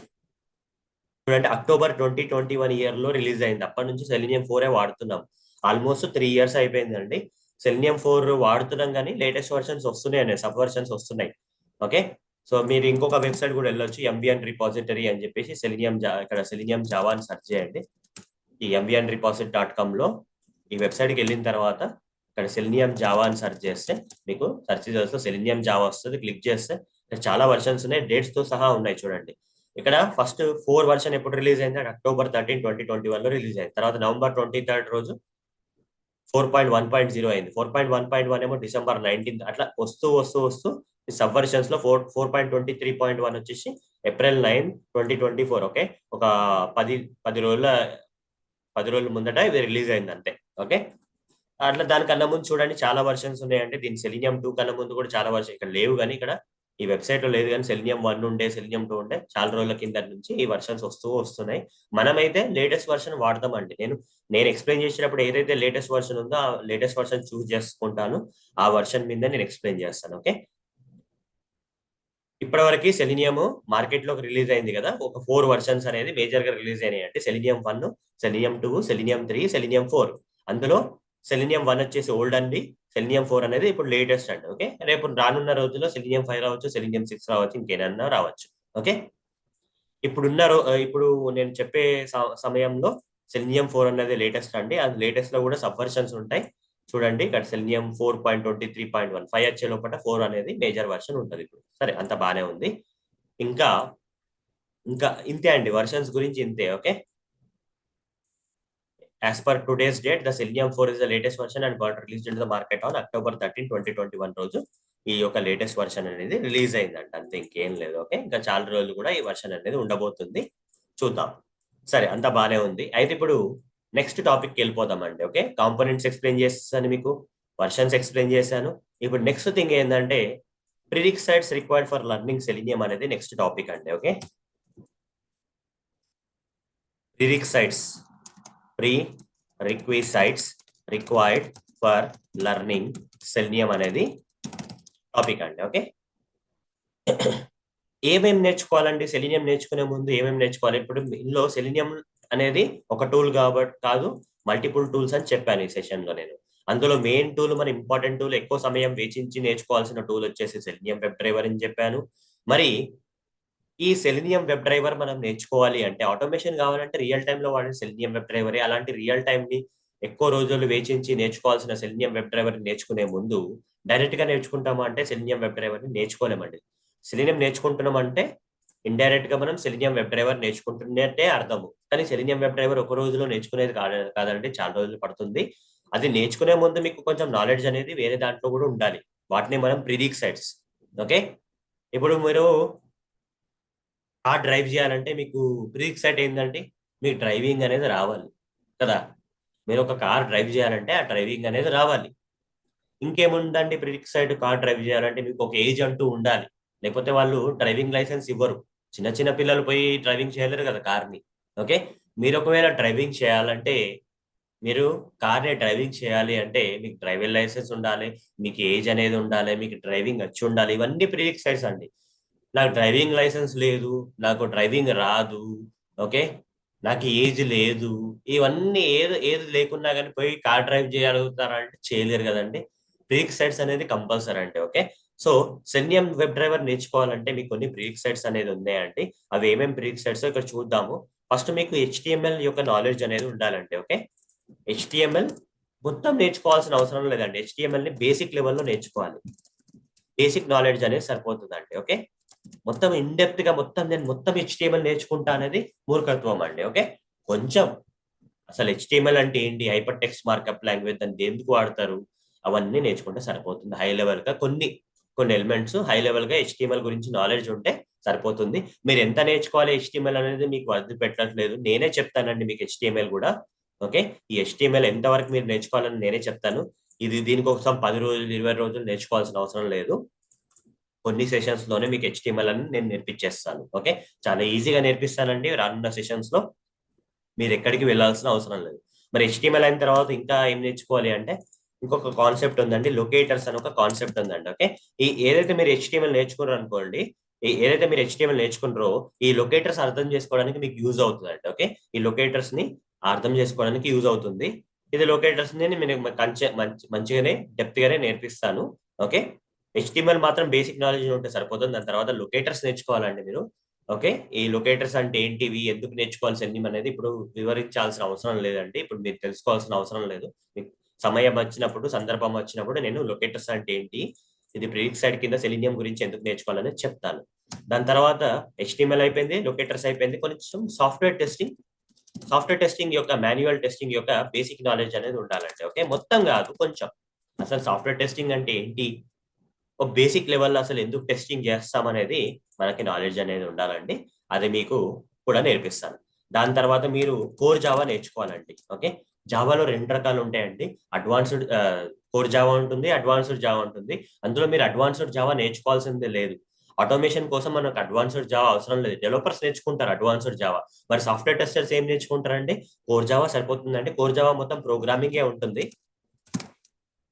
Speaker 1: చూడండి, October 2021 ఇయర్ లో రిలీజ్ అయింది. అప్పటి నుంచి సెలినియం 4 వాడుతున్నాం. ఆల్మోస్ట్ 3 ఇయర్స్ అయిపోయిందండి. సెలినియం 4 వాడుతున్నాం, కానీ లేటెస్ట్ వర్షన్స్ వస్తున్నాయి, సబ్ వర్షన్స్ వస్తున్నాయి. ఓకే, సో మీరు ఇంకొక వెబ్సైట్ కూడా వెళ్ళొచ్చు, ఎంబిఎన్ రిపాజిటరీ అని చెప్పేసి. ఇక్కడ సెలినియం జావా అని సెర్చ్ చేయండి. ఈ mbnrepository.com లో ఈ వెబ్సైట్కి వెళ్ళిన తర్వాత ఇక్కడ సెలినియం జావా అని సెర్చ్ చేస్తే మీకు సెర్చ్ చేస్తే సెలినియం జావా వస్తుంది. క్లిక్ చేస్తే ఇక్కడ చాలా వర్షన్స్ ఉన్నాయి, డేట్స్ తో సహా ఉన్నాయి. చూడండి, ఇక్కడ ఫస్ట్ 4 వర్షన్ ఎప్పుడు రిలీజ్ అయింది అంటే October 13, 2021 లో రిలీజ్ అయింది. తర్వాత November 23 రోజు 4.1.0 అయింది. 4.1.1 ఏమో December 19 అట్లా వస్తూ వస్తూ వస్తూ సబ్ వర్షన్స్ లో 4.23.1 వచ్చేసి April 9, 2024. ఓకే, ఒక 10 రోజుల ముందట ఇది రిలీజ్ అయింది అంతే. ఓకే, అట్లా దానికన్నా ముందు చూడండి చాలా వర్షన్స్ ఉన్నాయంటే, దీని సెలినియం 2 కన్నా ముందు కూడా చాలా వర్షన్ ఇక్కడ లేవు, కానీ ఇక్కడ ఈ వెబ్సైట్ లో లేదు, కానీ సెలినియం 1 ఉండే, సెలినియం 2 ఉండే, చాలా రోజుల కింద నుంచి ఈ వర్షన్స్ వస్తున్నాయి. మనమైతే లేటెస్ట్ వర్షన్ వాడతామండి. నేను ఎక్స్ప్లెయిన్ చేసేటప్పుడు ఏదైతే లేటెస్ట్ వర్షన్ ఉందో ఆ లేటెస్ట్ వర్షన్ చూస్ చేసుకుంటాను, ఆ వర్షన్ మీద నేను ఎక్స్ప్లెయిన్ చేస్తాను. ఓకే, ఇప్పటివరకు సెలినియం మార్కెట్ లోకి రిలీజ్ అయింది కదా, ఒక 4 వర్షన్స్ అనేది మేజర్ గా రిలీజ్ అయినాయి అంటే సెలినియం 1, సెలినియం 2, సెలినియం 3, సెలినియం 4. అందులో సెలినియం 1 వచ్చేసి ఓల్డ్ అండి, సెలినియం 4 అనేది ఇప్పుడు లేటెస్ట్ అండి. ఓకే, రేపు రానున్న రోజుల్లో సెలినియం 5 రావచ్చు, సెలినియం 6 రావచ్చు, ఇంకేనన్నా రావచ్చు. ఓకే, ఇప్పుడు నేను చెప్పే సమయంలో సెలినియం 4 అనేది లేటెస్ట్ అండి. అది లేటెస్ట్ లో కూడా సబ్ వర్షన్స్ ఉంటాయి. చూడండి, ఇక్కడ సెలినియం 4.23.1 5 వచ్చే లోపల 4 అనేది మేజర్ వర్షన్ ఉంటుంది. ఇప్పుడు సరే, అంత బానే ఉంది. ఇంకా ఇంకా ఇంతే అండి, వర్షన్స్ గురించి ఇంతే. Okay, as per today's date the selenium 4 is the latest version and got released in the market on October 13, 2021 రోజు ఈ యొక్క లేటెస్ట్ వర్షన్ అనేది రిలీజ్ అయిందంట, అంతే, ఇంకేం లేదు. ఓకే, ఇంకా చాలా రోజులు కూడా ఈ వర్షన్ అనేది ఉండబోతుంది, చూద్దాం. సరే, అంతా బానే ఉంది. అయితే ఇప్పుడు నెక్స్ట్ టాపిక్ వెళ్ళిపోదామండి. ఓకే, కాంపోనెంట్స్ ఎక్స్ప్లెయిన్ చేస్తాను మీకు, వర్షన్స్ ఎక్స్ప్లెయిన్ చేశాను. ఇప్పుడు నెక్స్ట్ థింగ్ ఏంటంటే prerequisites required for learning Selenium అనేది నెక్స్ట్ టాపిక్ అండి. Okay, prerequisites required for learning Selenium అనేది టాపిక్ అండి. ఓకే, ఏమేమి నేర్చుకోవాలండి సెలినియం నేర్చుకునే ముందు? ఏమేమి నేర్చుకోవాలి? ఇప్పుడు ఇందులో సెలినియం అనేది ఒక టూల్ కాబట్టి కాదు, మల్టిపుల్ టూల్స్ అని చెప్పాను ఈ సెషన్ లో నేను. అందులో మెయిన్ టూల్, మన ఇంపార్టెంట్ టూల్, ఎక్కువ సమయం వేచించి నేర్చుకోవాల్సిన టూల్ వచ్చేసి సెలినియం వెబ్ డ్రైవర్ అని చెప్పాను. మరి ఈ సెలినియం వెబ్ డ్రైవర్ మనం నేర్చుకోవాలి అంటే, ఆటోమేషన్ కావాలంటే రియల్ టైమ్ లో వాడే సెలినియం వెబ్ డ్రైవరే. అలాంటి రియల్ టైమ్ ని ఎక్కువ రోజులు వేచించి నేర్చుకోవాల్సిన సెలినియం వెబ్ డ్రైవర్ నేర్చుకునే ముందు డైరెక్ట్ గా నేర్చుకుంటామా అంటే సెలినియం వెబ్ డ్రైవర్ ని నేర్చుకోలేమండి. సెలినియం నేర్చుకుంటున్నాం అంటే ఇండైరెక్ట్ గా మనం సెలినియం వెబ్ డ్రైవర్ నేర్చుకుంటున్నట్టే అర్థము. కానీ సెలినియం వెబ్ డ్రైవర్ ఒక రోజులో నేర్చుకునేది కాదండి, చాలా రోజులు పడుతుంది. అది నేర్చుకునే ముందు మీకు కొంచెం నాలెడ్జ్ అనేది వేరే దాంట్లో కూడా ఉండాలి. వాటిని మనం ప్రిరిక్వైట్స్. ఓకే, ఇప్పుడు మీరు కార్ డ్రైవ్ చేయాలంటే మీకు ప్రిరిక్వైట్ ఏంటంటే మీకు డ్రైవింగ్ అనేది రావాలి కదా. మీరు ఒక కార్ డ్రైవ్ చేయాలంటే ఆ డ్రైవింగ్ అనేది రావాలి. ఇంకేముందండి ప్రిరిక్వైట్? కార్ డ్రైవ్ చేయాలంటే మీకు ఒక ఏజ్ అంటూ ఉండాలి, లేకపోతే వాళ్ళు డ్రైవింగ్ లైసెన్స్ ఇవ్వరు. చిన్న చిన్న పిల్లలు పోయి డ్రైవింగ్ చేయలేరు కదా కార్ని. ఓకే, మీరు ఒకవేళ డ్రైవింగ్ చేయాలంటే, మీరు కార్ని డ్రైవింగ్ చేయాలి అంటే మీకు డ్రైవింగ్ లైసెన్స్ ఉండాలి, మీకు ఏజ్ అనేది ఉండాలి, మీకు డ్రైవింగ్ వచ్చి ఉండాలి. ఇవన్నీ ప్రిరిక్వైట్స్ అండి. నాకు డ్రైవింగ్ లైసెన్స్ లేదు, నాకు డ్రైవింగ్ రాదు, ఓకే, నాకు ఏజ్ లేదు, ఇవన్నీ ఏది ఏది లేకున్నా కానీ పోయి కార్ డ్రైవ్ చేయగలుగుతారా అంటే చేయలేరు కదండి. ప్రిరిక్వైట్స్ అనేది కంపల్సరీ అండి. Okay, so Selenium web driver నేర్చుకోవాలంటే మీకు కొన్ని ప్రిరిక్వైట్స్ అనేది ఉన్నాయండి. అవి ఏమేమి ప్రిరిక్వైట్స్ ఇక్కడ చూద్దాము. ఫస్ట్ మీకు HTML యొక్క నాలెడ్జ్ అనేది ఉండాలండి. ఓకే, HTML మొత్తం నేర్చుకోవాల్సిన అవసరం లేదండి. HTML ని బేసిక్ లెవెల్లో నేర్చుకోవాలి. బేసిక్ నాలెడ్జ్ అనేది సరిపోతుందండి. ఓకే, మొత్తం ఇన్డెప్త్ గా నేను మొత్తం HTML నేర్చుకుంటా అనేది మూర్ఖత్వం అండి. ఓకే, కొంచెం అసలు HTML అంటే ఏంటి, హైపర్ టెక్స్ట్ మార్కప్ లాంగ్వేజ్, దాన్ని ఎందుకు వాడతారు, అవన్నీ నేర్చుకుంటే సరిపోతుంది. హై లెవెల్ గా కొన్ని ఎలిమెంట్స్ హై లెవెల్ గా HTML గురించి నాలెడ్జ్ ఉంటే సరిపోతుంది. మీరు ఎంత నేర్చుకోవాలి HTML అనేది మీకు వదిలి పెట్టట్లేదు, నేనే చెప్తానండి మీకు HTML కూడా. ఓకే, ఈ HTML ఎంతవరకు మీరు నేర్చుకోవాలని నేనే చెప్తాను. ఇది దీనికోసం 10 రోజులు 20 రోజులు నేర్చుకోవాల్సిన అవసరం లేదు. కొన్ని సెషన్స్ లోనే మీకు HTML అని నేను నేర్పించేస్తాను. ఓకే, చాలా ఈజీగా నేర్పిస్తానండి. రానున్న సెషన్స్ లో మీరు ఎక్కడికి వెళ్ళాల్సిన అవసరం లేదు. మరి HTML అయిన తర్వాత ఇంకా ఏం నేర్చుకోవాలి అంటే ఇంకొక కాన్సెప్ట్ ఉందండి, లొకేటర్స్ అని ఒక కాన్సెప్ట్ ఉందండి. ఓకే, ఏదైతే మీరు HTML నేర్చుకున్నారు అనుకోండి, ఏదైతే మీరు HTML నేర్చుకున్నారో ఈ లొకేటర్స్ అర్థం చేసుకోవడానికి మీకు యూజ్ అవుతుందండి. ఓకే, ఈ లొకేటర్స్ ని అర్థం చేసుకోవడానికి యూజ్ అవుతుంది. ఇది లొకేటర్స్ ని నేను మంచిగానే డెప్త్ గానే నేర్పిస్తాను. ఓకే, HTML మాత్రం బేసిక్ నాలెడ్జ్ ఉంటే సరిపోతుంది. దాని తర్వాత లొకేటర్స్ నేర్చుకోవాలండి మీరు. ఓకే, ఈ లొకేటర్స్ అంటే ఏంటివి, ఎందుకు నేర్చుకోవాల్సి అనేది ఇప్పుడు వివరించాల్సిన అవసరం లేదండి. ఇప్పుడు మీరు తెలుసుకోవాల్సిన అవసరం లేదు. మీకు సమయం వచ్చినప్పుడు, సందర్భం వచ్చినప్పుడు నేను లొకేటర్స్ అంటే ఏంటి, ఇది ప్రీఫిక్స్ సైడ్ కింద సెలీనియం గురించి ఎందుకు నేర్చుకోవాలని చెప్తాను. దాని తర్వాత HTML అయిపోయింది, లొకేటర్స్ అయిపోయింది. కొంచెం సాఫ్ట్వేర్ టెస్టింగ్ యొక్క మాన్యువల్ టెస్టింగ్ యొక్క బేసిక్ నాలెడ్జ్ అనేది ఉండాలండి. ఓకే, మొత్తం కాదు, కొంచెం. అసలు సాఫ్ట్వేర్ టెస్టింగ్ అంటే ఏంటి, ఒక బేసిక్ లెవెల్లో అసలు ఎందుకు టెస్టింగ్ చేస్తాం అనేది మనకి నాలెడ్జ్ అనేది ఉండాలండి. అది మీకు కూడా నేర్పిస్తాను. దాని తర్వాత మీరు కోర్ జావా నేర్చుకోవాలండి. ఓకే, జావాలో 2 రకాలు ఉంటాయండి. అడ్వాన్స్డ్ కోర్ జావా ఉంటుంది, అడ్వాన్స్డ్ జావా ఉంటుంది. అందులో మీరు అడ్వాన్స్డ్ జావా నేర్చుకోవాల్సిందే లేదు. ఆటోమేషన్ కోసం మనకు అడ్వాన్స్డ్ జావా అవసరం లేదు. డెవలపర్స్ నేర్చుకుంటారు అడ్వాన్స్డ్ జావా. మరి సాఫ్ట్వేర్ టెస్టర్స్ ఏం నేర్చుకుంటారండి, కోర్ జావా సరిపోతుందండి. కోర్ జావా మొత్తం ప్రోగ్రామింగే ఉంటుంది.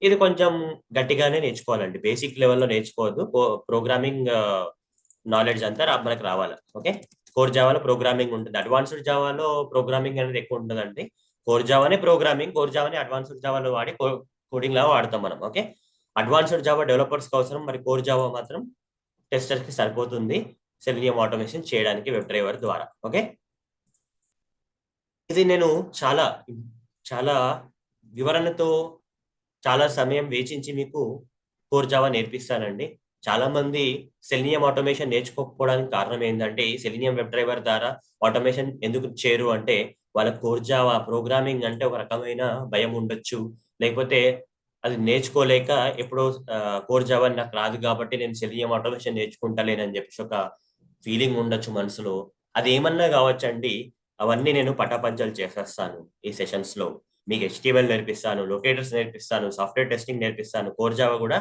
Speaker 1: ఇది కొంచెం గట్టిగానే నేర్చుకోవాలండి, బేసిక్ లెవెల్లో నేర్చుకోవద్దు. ప్రోగ్రామింగ్ నాలెడ్జ్ అంతా మనకు రావాలి. ఓకే, కోర్ జావాలో ప్రోగ్రామింగ్ ఉంటుంది, అడ్వాన్స్డ్ జావాలో ప్రోగ్రామింగ్ అనేది ఎక్కువ ఉంటుందండి. కోర్ జావానే ప్రోగ్రామింగ్, కోర్ జావాని అడ్వాన్స్డ్ జావాలో వాడి కోడింగ్ లాగా వాడతాం మనం. ఓకే, అడ్వాన్స్డ్ జావా డెవలపర్స్ అవసరం, మరి కోర్ జావా మాత్రం టెస్టర్స్ కి సరిపోతుంది సెలీనియం ఆటోమేషన్ చేయడానికి వెబ్ డ్రైవర్ ద్వారా. ఓకే, ఇది నేను చాలా చాలా వివరణతో చాలా సమయం వేచించి మీకు కోర్ జావా నేర్పిస్తానండి. చాలా మంది సెలీనియం ఆటోమేషన్ నేర్చుకోకపోవడానికి కారణం ఏంటంటే, ఈ సెలీనియం వెబ్ డ్రైవర్ ద్వారా ఆటోమేషన్ ఎందుకు చేయరు అంటే, వాళ్ళ కోర్ జావా ప్రోగ్రామింగ్ అంటే ఒక రకమైన భయం ఉండొచ్చు. లేకపోతే అది నేర్చుకోలేక ఎప్పుడో కోర్ జావా నాకు రాదు కాబట్టి నేను సెలీనియం ఆటోమేషన్ నేర్చుకుంటలేనని చెప్పేసి ఒక ఫీలింగ్ ఉండొచ్చు మనసులో. అది ఏమన్నా కావచ్చండి, అవన్నీ నేను పటాపంచలు చేసేస్తాను ఈ సెషన్స్ లో. మీకు HTML నేర్పిస్తాను, లొకేటర్స్ నేర్పిస్తాను, సాఫ్ట్వేర్ టెస్టింగ్ నేర్పిస్తాను, కోర్ జావా కూడా.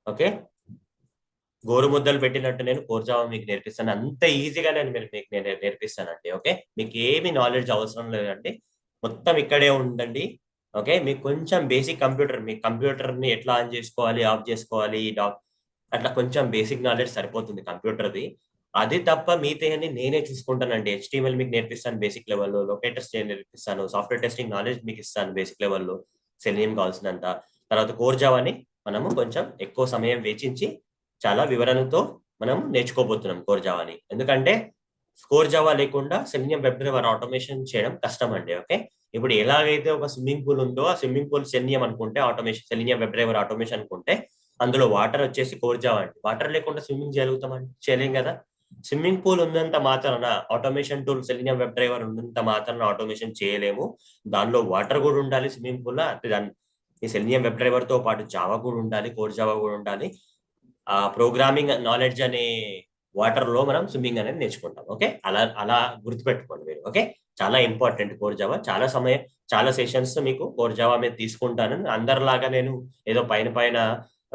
Speaker 1: ఓకే, గోరు ముద్దలు పెట్టినట్టు నేను కోర్ జావా మీకు నేర్పిస్తాను. అంత ఈజీగా నేను నేర్పిస్తానండి. ఓకే, మీకు ఏమి నాలెడ్జ్ అవసరం లేదండి, మొత్తం ఇక్కడే ఉందండి. ఓకే, మీకు కొంచెం బేసిక్ కంప్యూటర్, మీ కంప్యూటర్ ని ఎట్లా ఆన్ చేసుకోవాలి, ఆఫ్ చేసుకోవాలి, అట్లా కొంచెం బేసిక్ నాలెడ్జ్ సరిపోతుంది కంప్యూటర్ది. అది తప్ప మిగతాయన్ని నేనే చూసుకుంటానండి. HTML మీకు నేర్పిస్తాను బేసిక్ లెవెల్లో, లొకేటర్స్ నేర్పిస్తాను, సాఫ్ట్వేర్ టెస్టింగ్ నాలెడ్జ్ మీకు ఇస్తాను బేసిక్ లెవెల్లో, సెలీనియం కావాల్సినంత. తర్వాత కోర్ జావాని మనము కొంచెం ఎక్కువ సమయం వెచ్చించి చాలా వివరణతో మనం నేర్చుకోబోతున్నాం కోర్ జావాని. ఎందుకంటే కోర్ జావా లేకుండా సెలీనియం వెబ్ డ్రైవర్ ఆటోమేషన్ చేయడం కష్టం అండి. ఓకే, ఇప్పుడు ఎలాగైతే ఒక స్విమ్మింగ్ పూల్ ఉందో, ఆ స్విమ్మింగ్ పూల్ సెలీనియం అనుకుంటే, automation selenium web driver automation అనుకుంటే, అందులో వాటర్ వచ్చేసి కోర్ జావా అండి. వాటర్ లేకుండా స్విమ్మింగ్ చేయగలుగుతామండి, చేయలేం కదా. స్విమ్మింగ్ పూల్ ఉన్నంత మాత్రాన automation tool selenium web driver ఉన్నంత మాత్రాన ఆటోమేషన్ చేయలేము. దానిలో వాటర్ కూడా ఉండాలి స్విమ్మింగ్ పూల్. అంటే దాని ఈ సెలీనియం వెబ్ డ్రైవర్ తో పాటు జావా కూడా ఉండాలి, కోర్ జావా కూడా ఉండాలి. ఆ ప్రోగ్రామింగ్ నాలెడ్జ్ అనే వాటర్ లో మనం స్విమ్మింగ్ అనేది నేర్చుకుంటాం. ఓకే, అలా అలా గుర్తుపెట్టుకోండి మీరు. ఓకే, చాలా ఇంపార్టెంట్ కోర్ జావా. చాలా సెషన్స్ మీకు కోర్ జావా మీద తీసుకుంటాను. అందరిలాగా నేను ఏదో పైన పైన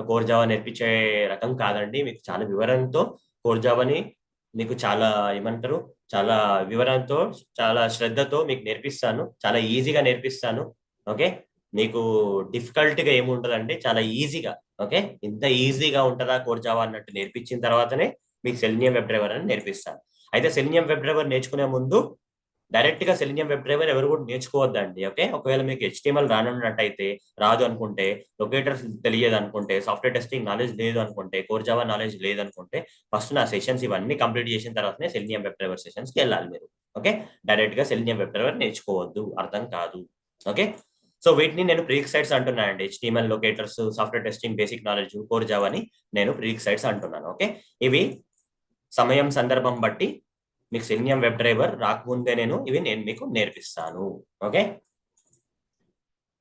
Speaker 1: కోర్ జావా నేర్పించే రకం కాదండి. మీకు చాలా వివరణతో కోర్ జావాని మీకు చాలా ఏమంటారు, చాలా వివరణతో, చాలా శ్రద్ధతో మీకు నేర్పిస్తాను. చాలా ఈజీగా నేర్పిస్తాను. ఓకే, మీకు డిఫికల్ట్ గా ఏమి ఉండదండి, చాలా ఈజీగా. ఓకే, ఇంత ఈజీగా ఉంటుందా కోర్ జావా అన్నట్టు నేర్పించిన తర్వాతనే మీకు సెలీనియం వెబ్ డ్రైవర్ అని నేర్పిస్తాను. అయితే సెలీనియం వెబ్ డ్రైవర్ నేర్చుకునే ముందు డైరెక్ట్ గా సెలీనియం వెబ్ డ్రైవర్ ఎవరు కూడా నేర్చుకోవద్దండి. ఓకే, ఒకవేళ మీకు HTML రానున్నట్టయితే, రాదు అనుకుంటే, లొకేటర్స్ తెలియదు అనుకుంటే, సాఫ్ట్వేర్ టెస్టింగ్ నాలెడ్జ్ లేదు అనుకుంటే, కోర్ జావా నాలెడ్జ్ లేదనుకుంటే, ఫస్ట్ నా సెషన్స్ ఇవన్నీ కంప్లీట్ చేసిన తర్వాతనే సెలీనియం వెబ్ డ్రైవర్ సెషన్స్ కి వెళ్ళాలి మీరు. ఓకే, డైరెక్ట్ గా సెలీనియం వెబ్ డ్రైవర్ నేర్చుకోవద్దు, అర్థం కాదు. ఓకే, సో వీటిని నేను ప్రీక్ సైట్స్ అంటున్నానండి. HTML, locators, software testing, basic knowledge, core జావాని నేను ప్రీక్ సైట్స్ అంటున్నాను. ఓకే, ఇవి సమయం సందర్భం బట్టి మీకు సెలీనియం వెబ్ డ్రైవర్ రాకముందే నేను మీకు నేర్పిస్తాను. ఓకే,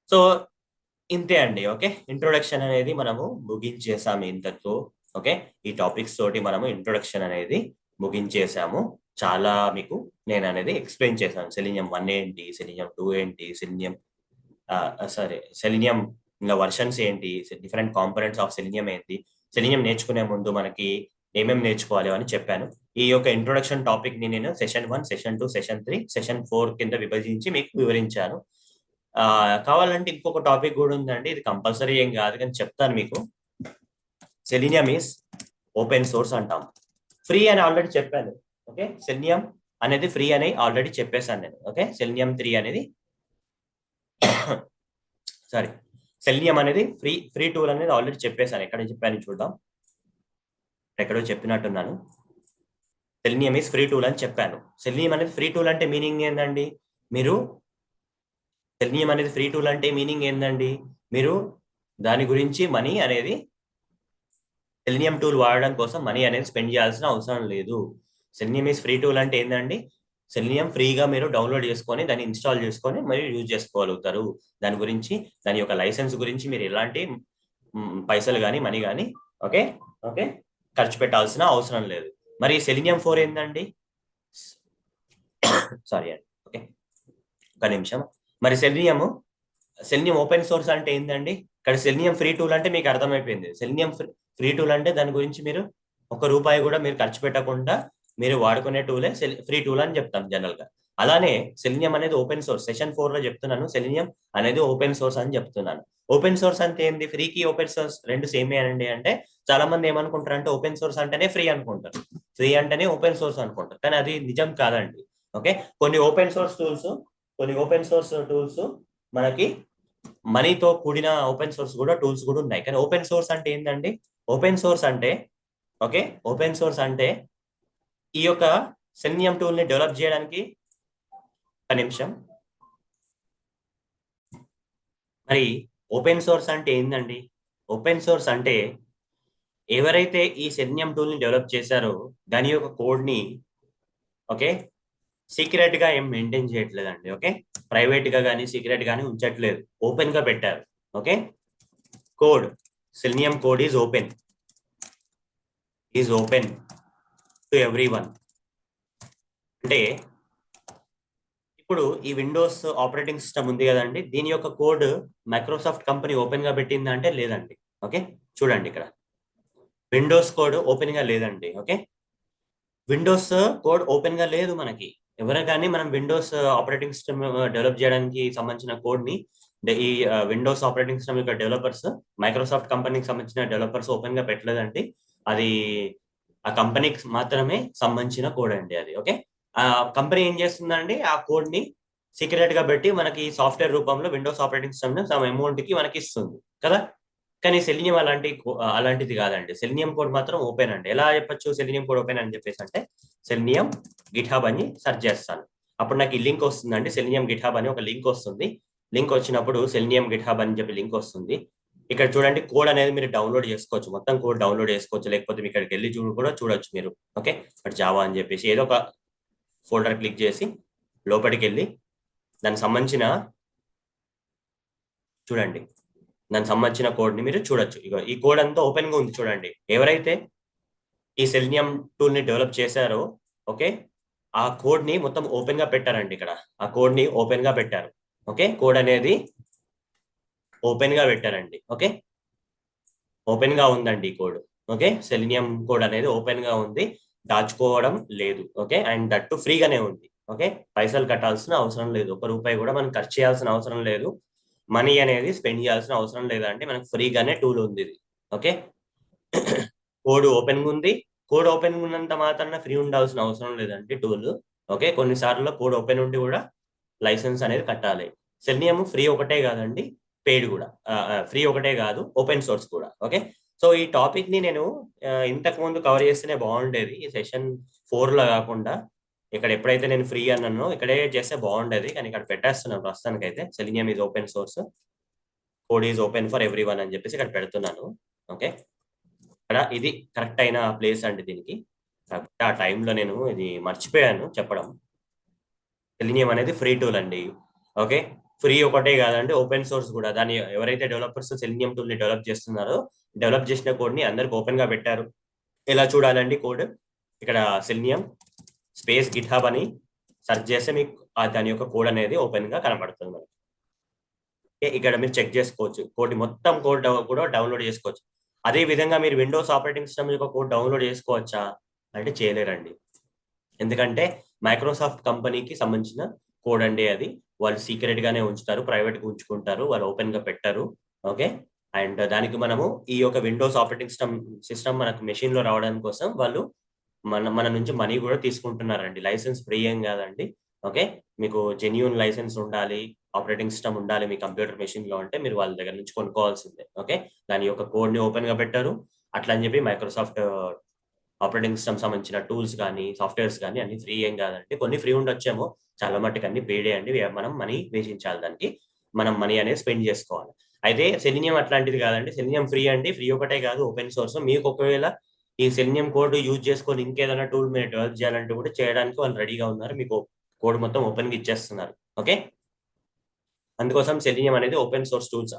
Speaker 1: సో ఇంతే అండి. ఓకే, ఇంట్రొడక్షన్ అనేది మనము ముగించేసాము ఇంతతో. ఓకే, ఈ టాపిక్స్ తోటి మనము ఇంట్రొడక్షన్ అనేది ముగించేసాము. చాలా మీకు నేను అనేది ఎక్స్ప్లెయిన్ చేశాను. సెలీనియం 1 ఏంటి, సెలీనియం 2 ఏంటి, సెలీనియం సరే సెలీనియం ఇంకా వర్షన్స్ ఏంటి, డిఫరెంట్ కాంపోనెంట్స్ ఆఫ్ సెలీనియం ఏంటి, సెలీనియం నేర్చుకునే ముందు మనకి ఏమేమి నేర్చుకోవాలి అని చెప్పాను. ఈ యొక్క ఇంట్రొడక్షన్ టాపిక్ ని నేను సెషన్ 1, సెషన్ 2, సెషన్ 3, సెషన్ 4 కింద విభజించి మీకు వివరించాను. కావాలంటే ఇంకొక టాపిక్ కూడా ఉందండి, ఇది కంపల్సరీ ఏం కాదు కానీ చెప్తాను మీకు. సెలీనియం ఈస్ ఓపెన్ సోర్స్ అంటాం. ఫ్రీ అని ఆల్రెడీ చెప్పాను. ఓకే, సెలీనియం అనేది ఫ్రీ అని ఆల్రెడీ చెప్పేశాను నేను. ఓకే, సెలీనియం 3 అనేది సారీ సెలీనియం అనేది ఫ్రీ టూల్ అనేది ఆల్రెడీ చెప్పేశాను. ఎక్కడ చెప్పాను చూద్దాం. ఎక్కడో చెప్పినట్టున్నాను. సెలీనియం ఈస్ ఫ్రీ టూల్ అని చెప్పాను. సెలీనియం అనేది ఫ్రీ టూల్ అంటే మీనింగ్ ఏందండి? సెలీనియం అనేది ఫ్రీ టూల్ అంటే మీనింగ్ ఏందండి? మీరు దాని గురించి మనీ అనేది సెలీనియం టూల్ వాడడం కోసం మనీ అనేది స్పెండ్ చేయాల్సిన అవసరం లేదు. సెలీనియం ఈస్ ఫ్రీ టూల్ అంటే ఏందండి? సెలీనియం ఫ్రీగా మీరు డౌన్లోడ్ చేసుకొని దాన్ని ఇన్స్టాల్ చేసుకొని మరియు యూజ్ చేసుకోగలుగుతారు. దాని గురించి, దాని యొక్క లైసెన్స్ గురించి మీరు ఎలాంటి పైసలు కానీ మనీ కానీ ఓకే ఓకే ఖర్చు పెట్టాల్సిన అవసరం లేదు. మరి సెలీనియం 4 ఏందండి? సారీ అండి. ఓకే, ఒక నిమిషం. మరి సెలీనియం ఓపెన్ సోర్స్ అంటే ఏంటండి? ఇక్కడ సెలీనియం ఫ్రీ టూల్ అంటే మీకు అర్థమైపోయింది. సెలీనియం ఫ్రీ టూల్ అంటే దాని గురించి మీరు ₹1 కూడా మీరు ఖర్చు పెట్టకుండా మీరు వాడుకునే టూలే ఫ్రీ టూల్ అని చెప్తాం జనరల్ గా. అలానే సెలీనియం అనేది ఓపెన్ సోర్స్. సెషన్ 4 లో చెప్తున్నాను సెలీనియం అనేది ఓపెన్ సోర్స్ అని చెప్తున్నాను. ఓపెన్ సోర్స్ అంటే ఏంది? ఫ్రీకి ఓపెన్ సోర్స్ రెండు సేమే అండి అంటే చాలా మంది ఏమనుకుంటారు అంటే ఓపెన్ సోర్స్ అంటేనే ఫ్రీ అనుకుంటారు, ఫ్రీ అంటేనే ఓపెన్ సోర్స్ అనుకుంటారు. కానీ అది నిజం కాదండి. ఓకే, కొన్ని ఓపెన్ సోర్స్ టూల్స్ మనకి మనీతో కూడిన ఓపెన్ సోర్స్ కూడా టూల్స్ కూడా ఉన్నాయి. కానీ ఓపెన్ సోర్స్ అంటే ఏంటండి? ఓపెన్ సోర్స్ అంటే ఓకే, ఓపెన్ సోర్స్ అంటే ఈ యొక్క సెలీనియం టూల్ ని డెవలప్ చేయడానికి ఒక నిమిషం. మరి ఓపెన్ సోర్స్ అంటే ఏందండి? ఓపెన్ సోర్స్ అంటే ఎవరైతే ఈ సెలీనియం టూల్ ని డెవలప్ చేశారో దాని యొక్క కోడ్ ని ఓకే సీక్రెట్ గా ఏం మెయింటైన్ చేయట్లేదండి. ఓకే, ప్రైవేట్ గా కానీ సీక్రెట్ గానీ ఉంచట్లేదు, ఓపెన్ గా పెట్టారు. Okay, code selenium code is open to every one. అంటే ఇప్పుడు ఈ విండోస్ ఆపరేటింగ్ సిస్టమ్ ఉంది కదండి, దీని యొక్క కోడ్ మైక్రోసాఫ్ట్ కంపెనీ ఓపెన్ గా పెట్టిందా అంటే లేదండి. ఓకే, చూడండి ఇక్కడ విండోస్ కోడ్ ఓపెన్ గా లేదండి. ఓకే, విండోస్ కోడ్ ఓపెన్ గా లేదు మనకి. ఎవరైనా కానీ మనం విండోస్ ఆపరేటింగ్ సిస్టమ్ డెవలప్ చేయడానికి సంబంధించిన కోడ్ ని ఈ విండోస్ ఆపరేటింగ్ సిస్టమ్ యొక్క డెవలపర్స్ మైక్రోసాఫ్ట్ కంపెనీకి సంబంధించిన డెవలపర్స్ ఓపెన్ గా పెట్టలేదండి. అది ఆ కంపెనీకి మాత్రమే సంబంధించిన కోడ్ అండి అది. ఓకే, ఆ కంపెనీ ఏం చేస్తుందండి? ఆ కోడ్ ని సీక్రెట్ గా పెట్టి మనకి సాఫ్ట్వేర్ రూపంలో Windows operating system some amount కి మనకి ఇస్తుంది కదా. కానీ సెలీనియం అలాంటిది కాదండి. సెలీనియం కోడ్ మాత్రం ఓపెన్ అండి. ఎలా చెప్పొచ్చు సెలీనియం కోడ్ ఓపెన్ అని చెప్పేసి అంటే సెలీనియం గిట్ హబ్ అని సెర్చ్ చేస్తాను. అప్పుడు నాకు ఈ లింక్ వస్తుందండి. సెలీనియం గిట్ హబ్ అని ఒక లింక్ వస్తుంది. లింక్ వచ్చినప్పుడు సెలీనియం గిట్ హబ్ అని చెప్పి లింక్ వస్తుంది. ఇక్కడ చూడండి కోడ్ అనేది మీరు డౌన్లోడ్ చేసుకోవచ్చు, మొత్తం కోడ్ డౌన్లోడ్ చేసుకోవచ్చు. లేకపోతే మీ ఇక్కడికి వెళ్ళి కూడా చూడొచ్చు మీరు. ఓకే, బట్ జావా అని చెప్పేసి ఏదో ఒక ఫోల్డర్ క్లిక్ చేసి లోపలికి వెళ్ళి దానికి సంబంధించిన చూడండి, దానికి సంబంధించిన కోడ్ ని మీరు చూడొచ్చు. ఇగో ఈ కోడ్ అంతా ఓపెన్ గా ఉంది చూడండి. ఎవరైతే ఈ సెలీనియం టూల్ ని డెవలప్ చేశారో ఓకే ఆ కోడ్ ని మొత్తం ఓపెన్ గా పెట్టారండి. ఇక్కడ ఆ కోడ్ ని ఓపెన్ గా పెట్టారు. ఓకే, కోడ్ అనేది ఓపెన్ గా పెట్టారండి. ఓకే, ఓపెన్ గా ఉందండి ఈ కోడ్. ఓకే, సెలీనియం కోడ్ అనేది ఓపెన్ గా ఉంది, దాచుకోవడం లేదు. ఓకే, అండ్ దట్టు ఫ్రీగానే ఉంది. ఓకే, పైసలు కట్టాల్సిన అవసరం లేదు, ₹1 కూడా మనం ఖర్చు చేయాల్సిన అవసరం లేదు, మనీ అనేది స్పెండ్ చేయాల్సిన అవసరం లేదండి. మనకు ఫ్రీగానే టూల్ ఉంది ఇది. ఓకే, కోడ్ ఓపెన్ ఉంది. కోడ్ ఓపెన్ ఉన్నంత మాత్రాన ఫ్రీ ఉండాల్సిన అవసరం లేదండి టూల్. ఓకే, కొన్నిసార్లు కోడ్ ఓపెన్ ఉండి కూడా లైసెన్స్ అనేది కట్టాలి. సెలీనియం ఫ్రీ ఒకటే కాదండి, పెయిడ్ కూడా. ఫ్రీ ఒకటే కాదు, ఓపెన్ సోర్స్ కూడా. ఓకే, సో ఈ టాపిక్ ని నేను ఇంతకు ముందు కవర్ చేస్తేనే బాగుండేది, ఈ సెషన్ 4 లో కాకుండా ఇక్కడ ఎప్పుడైతే నేను ఫ్రీ అన్నానో ఇక్కడే చేస్తే బాగుండేది. కానీ ఇక్కడ పెట్టేస్తున్నాను ప్రస్తుతానికి అయితే. Selenium is open source, code is open for every one అని చెప్పేసి ఇక్కడ పెడుతున్నాను. ఓకే, ఇక్కడ ఇది కరెక్ట్ అయిన ప్లేస్ అండి దీనికి. కాకపోతే ఆ టైంలో నేను ఇది మర్చిపోయాను చెప్పడం. సెలీనియం అనేది ఫ్రీ టూల్ అండి. ఓకే, ఫ్రీ ఒకటే కాదండి, ఓపెన్ సోర్స్ కూడా. దాన్ని ఎవరైతే డెవలపర్స్ సెలీనియం టూల్ ని డెవలప్ చేస్తున్నారో డెవలప్ చేసిన కోడ్ ని అందరికి ఓపెన్ గా పెట్టారు. ఎలా చూడాలండి కోడ్? ఇక్కడ సెలీనియం స్పేస్ గిట్హబ్ అని సెర్చ్ చేస్తే మీకు దాని యొక్క కోడ్ అనేది ఓపెన్ గా కనబడుతుంది మనకి. ఇక్కడ మీరు చెక్ చేసుకోవచ్చు, కోడ్ మొత్తం కోడ్ కూడా డౌన్లోడ్ చేసుకోవచ్చు. అదే విధంగా మీరు విండోస్ ఆపరేటింగ్ సిస్టమ్ యొక్క కోడ్ డౌన్లోడ్ చేసుకోవచ్చా అంటే చేయలేరండి. ఎందుకంటే మైక్రోసాఫ్ట్ కంపెనీకి సంబంధించిన కోడ్ అండి అది. వాళ్ళు సీక్రెట్ గానే ఉంచుతారు, ప్రైవేట్ గా ఉంచుకుంటారు, వాళ్ళు ఓపెన్ గా పెట్టారు. ఓకే, అండ్ దానికి మనము ఈ యొక్క విండోస్ ఆపరేటింగ్ సిస్టమ్ మనకు మెషిన్ లో రావడానికి కోసం వాళ్ళు మన నుంచి మనీ కూడా తీసుకుంటున్నారండి. లైసెన్స్ ఫ్రీ ఏం కాదండి. ఓకే, మీకు జెన్యూన్ లైసెన్స్ ఉండాలి, ఆపరేటింగ్ సిస్టమ్ ఉండాలి మీ కంప్యూటర్ మెషిన్ లో అంటే మీరు వాళ్ళ దగ్గర నుంచి కొనుక్కోవాల్సిందే. ఓకే, దాని యొక్క కోడ్ ని ఓపెన్ గా పెట్టారు. అట్లా అని చెప్పి మైక్రోసాఫ్ట్ ఆపరేటింగ్ సిస్టమ్ సంబంధించిన టూల్స్ కానీ సాఫ్ట్వేర్స్ కానీ అన్ని ఫ్రీ ఏం కాదండి. కొన్ని ఫ్రీ ఉండొచ్చేమో, చాలా మట్టుకు అన్ని పేడే అండి. మనం మనీ వేచించాలి, దానికి మనం మనీ అనేది స్పెండ్ చేసుకోవాలి. అయితే సెలినియం అట్లాంటిది కాదండి. సెలినియం ఫ్రీ అండి. ఫ్రీ ఒకటే కాదు, ఓపెన్ సోర్స్. మీకు ఒకవేళ ఈ సెలినియం కోడ్ యూజ్ చేసుకొని ఇంకేదైనా టూల్ మీరు డెవలప్ చేయాలంటే కూడా చేయడానికి వాళ్ళు రెడీగా ఉన్నారు. మీకు కోడ్ మొత్తం ఓపెన్ గా ఇచ్చేస్తున్నారు. ఓకే, అందుకోసం సెలినియం అనేది open source tools,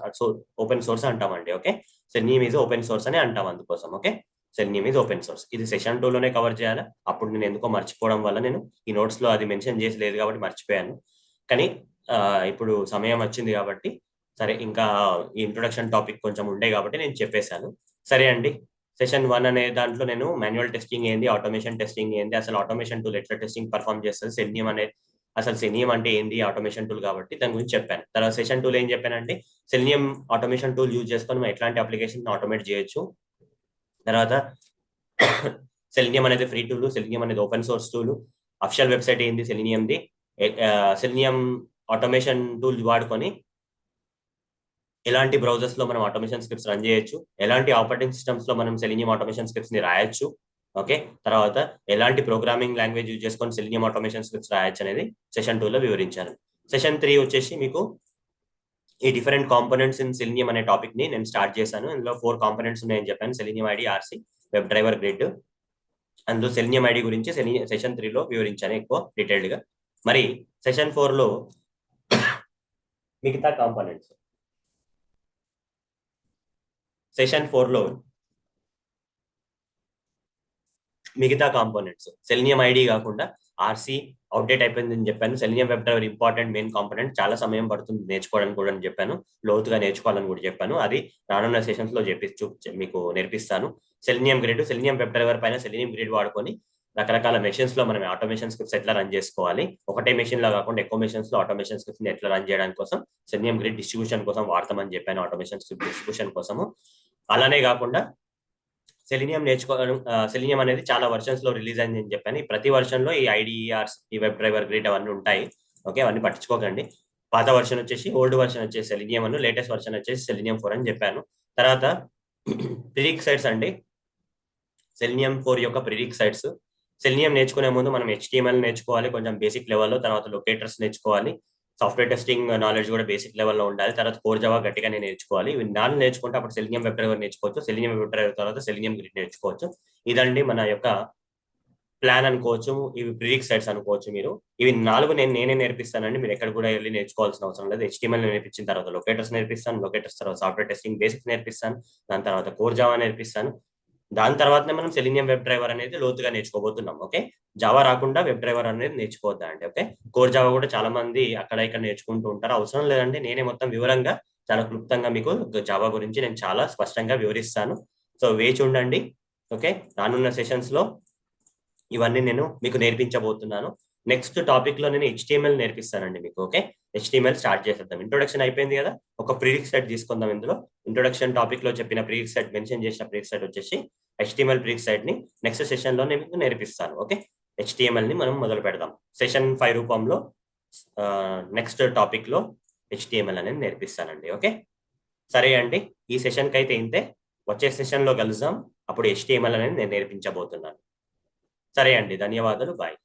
Speaker 1: open source అంటామండి. Okay, Selenium is open source అని అంటాం అందుకోసం. Okay, Selenium is open source. ఇది సెషన్ 2 లోనే కవర్ చేయాలి. అప్పుడు నేను ఎందుకో మర్చిపోవడం వల్ల నేను ఈ నోట్స్ లో అది మెన్షన్ చేసి లేదు కాబట్టి మర్చిపోయాను. కానీ ఇప్పుడు సమయం వచ్చింది కాబట్టి సరే, ఇంకా ఈ ఇంట్రొడక్షన్ టాపిక్ కొంచెం ఉండే కాబట్టి నేను చెప్పేశాను. సరే అండి, సెషన్ 1 అనే దాంట్లో నేను మాన్యువల్ టెస్టింగ్ ఏంది, ఆటోమేషన్ టెస్టింగ్ ఏంది, అసలు ఆటోమేషన్ టూల్ ఎట్లా టెస్టింగ్ పర్ఫామ్ చేస్తుంది, సెలినియం అనే అసలు సెలినియం అంటే ఏంది, ఆటోమేషన్ టూల్ కాబట్టి దాని గురించి చెప్పాను. తర్వాత సెషన్ 2 ఏం చెప్పానంటే సెలినియం ఆటోమేషన్ టూల్ యూజ్ చేసుకొని మనం ఎట్లాంటి అప్లికేషన్ ఆటోమేట్ చేయొచ్చు. తర్వాత సెలినియం అనేది ఫ్రీ టూల్, సెలినియం అనేది open source tool, official website ఏంది సెలినియంది, సెలినియం ఆటోమేషన్ టూల్ వాడుకొని ఎలాంటి బ్రౌజర్స్ లో మనం ఆటోమేషన్ స్క్రిప్ట్స్ రన్ చేయొచ్చు, ఎలాంటి ఆపరేటింగ్ సిస్టమ్స్ లో మనం సెలినియం ఆటోమేషన్ స్క్రిప్ట్స్ ని రాయొచ్చు. ఓకే, తర్వాత ఎలాంటి ప్రోగ్రామింగ్ లాంగ్వేజ్ యూజ్ చేసుకొని సెలినియం ఆటోమేషన్ స్క్రిప్ట్స్ రాయొచ్చు అనేది సెషన్ 2 లో వివరించాను. సెషన్ 3 వచ్చేసి మీకు ఈ డిఫరెంట్ కాంపోనెంట్స్ ఇన్ సెలినియం అనే టాపిక్ ని నేను స్టార్ట్ చేశాను. ఇందులో 4 కాంపోనెంట్స్ ఉన్నాయని చెప్పాను: selenium ID, RC, web driver, grid. అందులో సెలినియం ఐడి గురించి సెషన్ 3 లో వివరించాను ఎక్కువ డీటెయిల్డ్ గా. మరి సెషన్ 4 లో మిగతా కాంపోనెంట్స్, సెషన్ 4 లో మిగతా కాంపోనెంట్స్ సెలినియం ఐడి కాకుండా ఆర్సీ అవుట్డేట్ అయిపోయిందని చెప్పాను. Selenium web driver important main component, చాలా సమయం పడుతుంది నేర్చుకోవడానికి కూడా అని చెప్పాను. లోతుగా నేర్చుకోవాలని కూడా చెప్పాను. అది రానున్న సెషన్స్ లో మీకు నేర్పిస్తాను. Selenium grid, selenium web driver పైన సెలినియం గ్రిడ్ వాడుకొని రకరకాల మెషిన్స్ లో మనం ఆటోమేషన్ స్క్రిప్ట్స్ ఎట్లా రన్ చేసుకోవాలి, ఒకటే మెషిన్ లో కాకుండా ఎక్కువ మెషిన్స్ లో ఆటోమేషన్ స్క్రిప్ట్స్ ఎట్లా రన్ చేయడానికి కోసం సెలినియం గ్రిడ్ డిస్ట్రిబ్యూషన్ కోసం వాడతామని చెప్పాను, ఆటోమేషన్ స్క్రిప్ట్ డిస్ట్రిబ్యూషన్ కోసము. అలానే కాకుండా సెలినియం అనేది చాలా వర్షన్స్ లో రిలీజ్ అయింది అని చెప్పాను. ప్రతి వర్షన్ లో ఈ ఐడిఆర్స్, ఈ వెబ్ డ్రైవర్ గ్రిడ్ అవన్నీ ఉంటాయి. ఓకే, అవన్నీ పట్టించుకోకండి. పాత వర్షన్ వచ్చేసి, ఓల్డ్ వర్షన్ వచ్చేసి సెలినియం అని, లేటెస్ట్ వర్షన్ వచ్చేసి సెలినియం 4 అని చెప్పాను. తర్వాత ప్రిరిక్ సైట్స్ అండి, సెలినియం 4 యొక్క ప్రిరిక్ సైట్స్. సెలినియం నేర్చుకునే ముందు మనం HTML నేర్చుకోవాలి కొంచెం బేసిక్ లెవెల్లో, తర్వాత లొకేటర్స్ నేర్చుకోవాలి, సాఫ్ట్వేర్ టెస్టింగ్ నాలెడ్జ్ కూడా బేసిక్ లెవెల్లో ఉండాలి, తర్వాత కోర్ జావా గట్టిగానే నేర్చుకోవాలి. ఇవి 4 నేర్చుకుంటే అప్పుడు సెలినియం వెబ్ డ్రైవర్ నేర్చుకోవచ్చు, సెలినియం వెబ్ డ్రైవర్ తర్వాత సెలినియం గ్రిడ్ నేర్చుకోవచ్చు. ఇదండి మన యొక్క ప్లాన్ అనుకోవచ్చు, ఇవి ప్రిరిక్ సైట్స్ అనుకోవచ్చు మీరు. ఇవి 4 నేనే నేర్పిస్తానండి, మీరు ఎక్కడ కూడా వెళ్ళి నేర్చుకోవాల్సిన అవసరం లేదు. HTML నేర్పించిన తర్వాత లొకేటర్స్ నేర్పిస్తాను, లొకేటర్స్ తర్వాత సాఫ్ట్వేర్ టెస్టింగ్ బేసిక్స్ నేర్పిస్తాను, దాని తర్వాత కోర్ జావా నేర్పిస్తాను. దాని తర్వాతనే మనం సెలినియం వెబ్ డ్రైవర్ అనేది లోతుగా నేర్చుకోబోతున్నాం. ఓకే, జావా రాకుండా వెబ్ డ్రైవర్ అనేది నేర్చుకోవద్దా అండి. ఓకే, కోర్ జావా కూడా చాలా మంది అక్కడ ఇక్కడ నేర్చుకుంటూ ఉంటారు, అవసరం లేదండి. నేనే మొత్తం వివరంగా చాలా క్లుప్తంగా మీకు జావా గురించి నేను చాలా స్పష్టంగా వివరిస్తాను. సో వేచి ఉండండి. ఓకే, రానున్న సెషన్స్ లో ఇవన్నీ నేను మీకు నేర్పించబోతున్నాను. నెక్స్ట్ టాపిక్ లో నేను HTML నేర్పిస్తానండి మీకు. ఓకే, HTML స్టార్ట్ చేసేద్దాం. ఇంట్రొడక్షన్ అయిపోయింది కదా, ఒక ప్రిరిక్ సెట్ తీసుకుందాం. ఇందులో ఇంట్రొడక్షన్ టాపిక్ లో చెప్పిన ప్రిరిక్ సెట్, మెన్షన్ చేసిన ప్రిరిక్ సెట్ వచ్చేసి HTML ప్రిరిక్ సెట్ ని నెక్స్ట్ సెషన్ లో నేను మీకు నేర్పిస్తాను. ఓకే, HTML ని మనం మొదలు పెడదాం. సెషన్ 5 రూపంలో నెక్స్ట్ టాపిక్ లో HTML అనేది నేర్పిస్తానండి. ఓకే, సరే అండి, ఈ సెషన్ కి అయితే ఇంతే. వచ్చే సెషన్ లో కలుద్దాం, అప్పుడు HTML అనేది నేను నేర్పించబోతున్నాను. సరే అండి, ధన్యవాదాలు, బాయ్.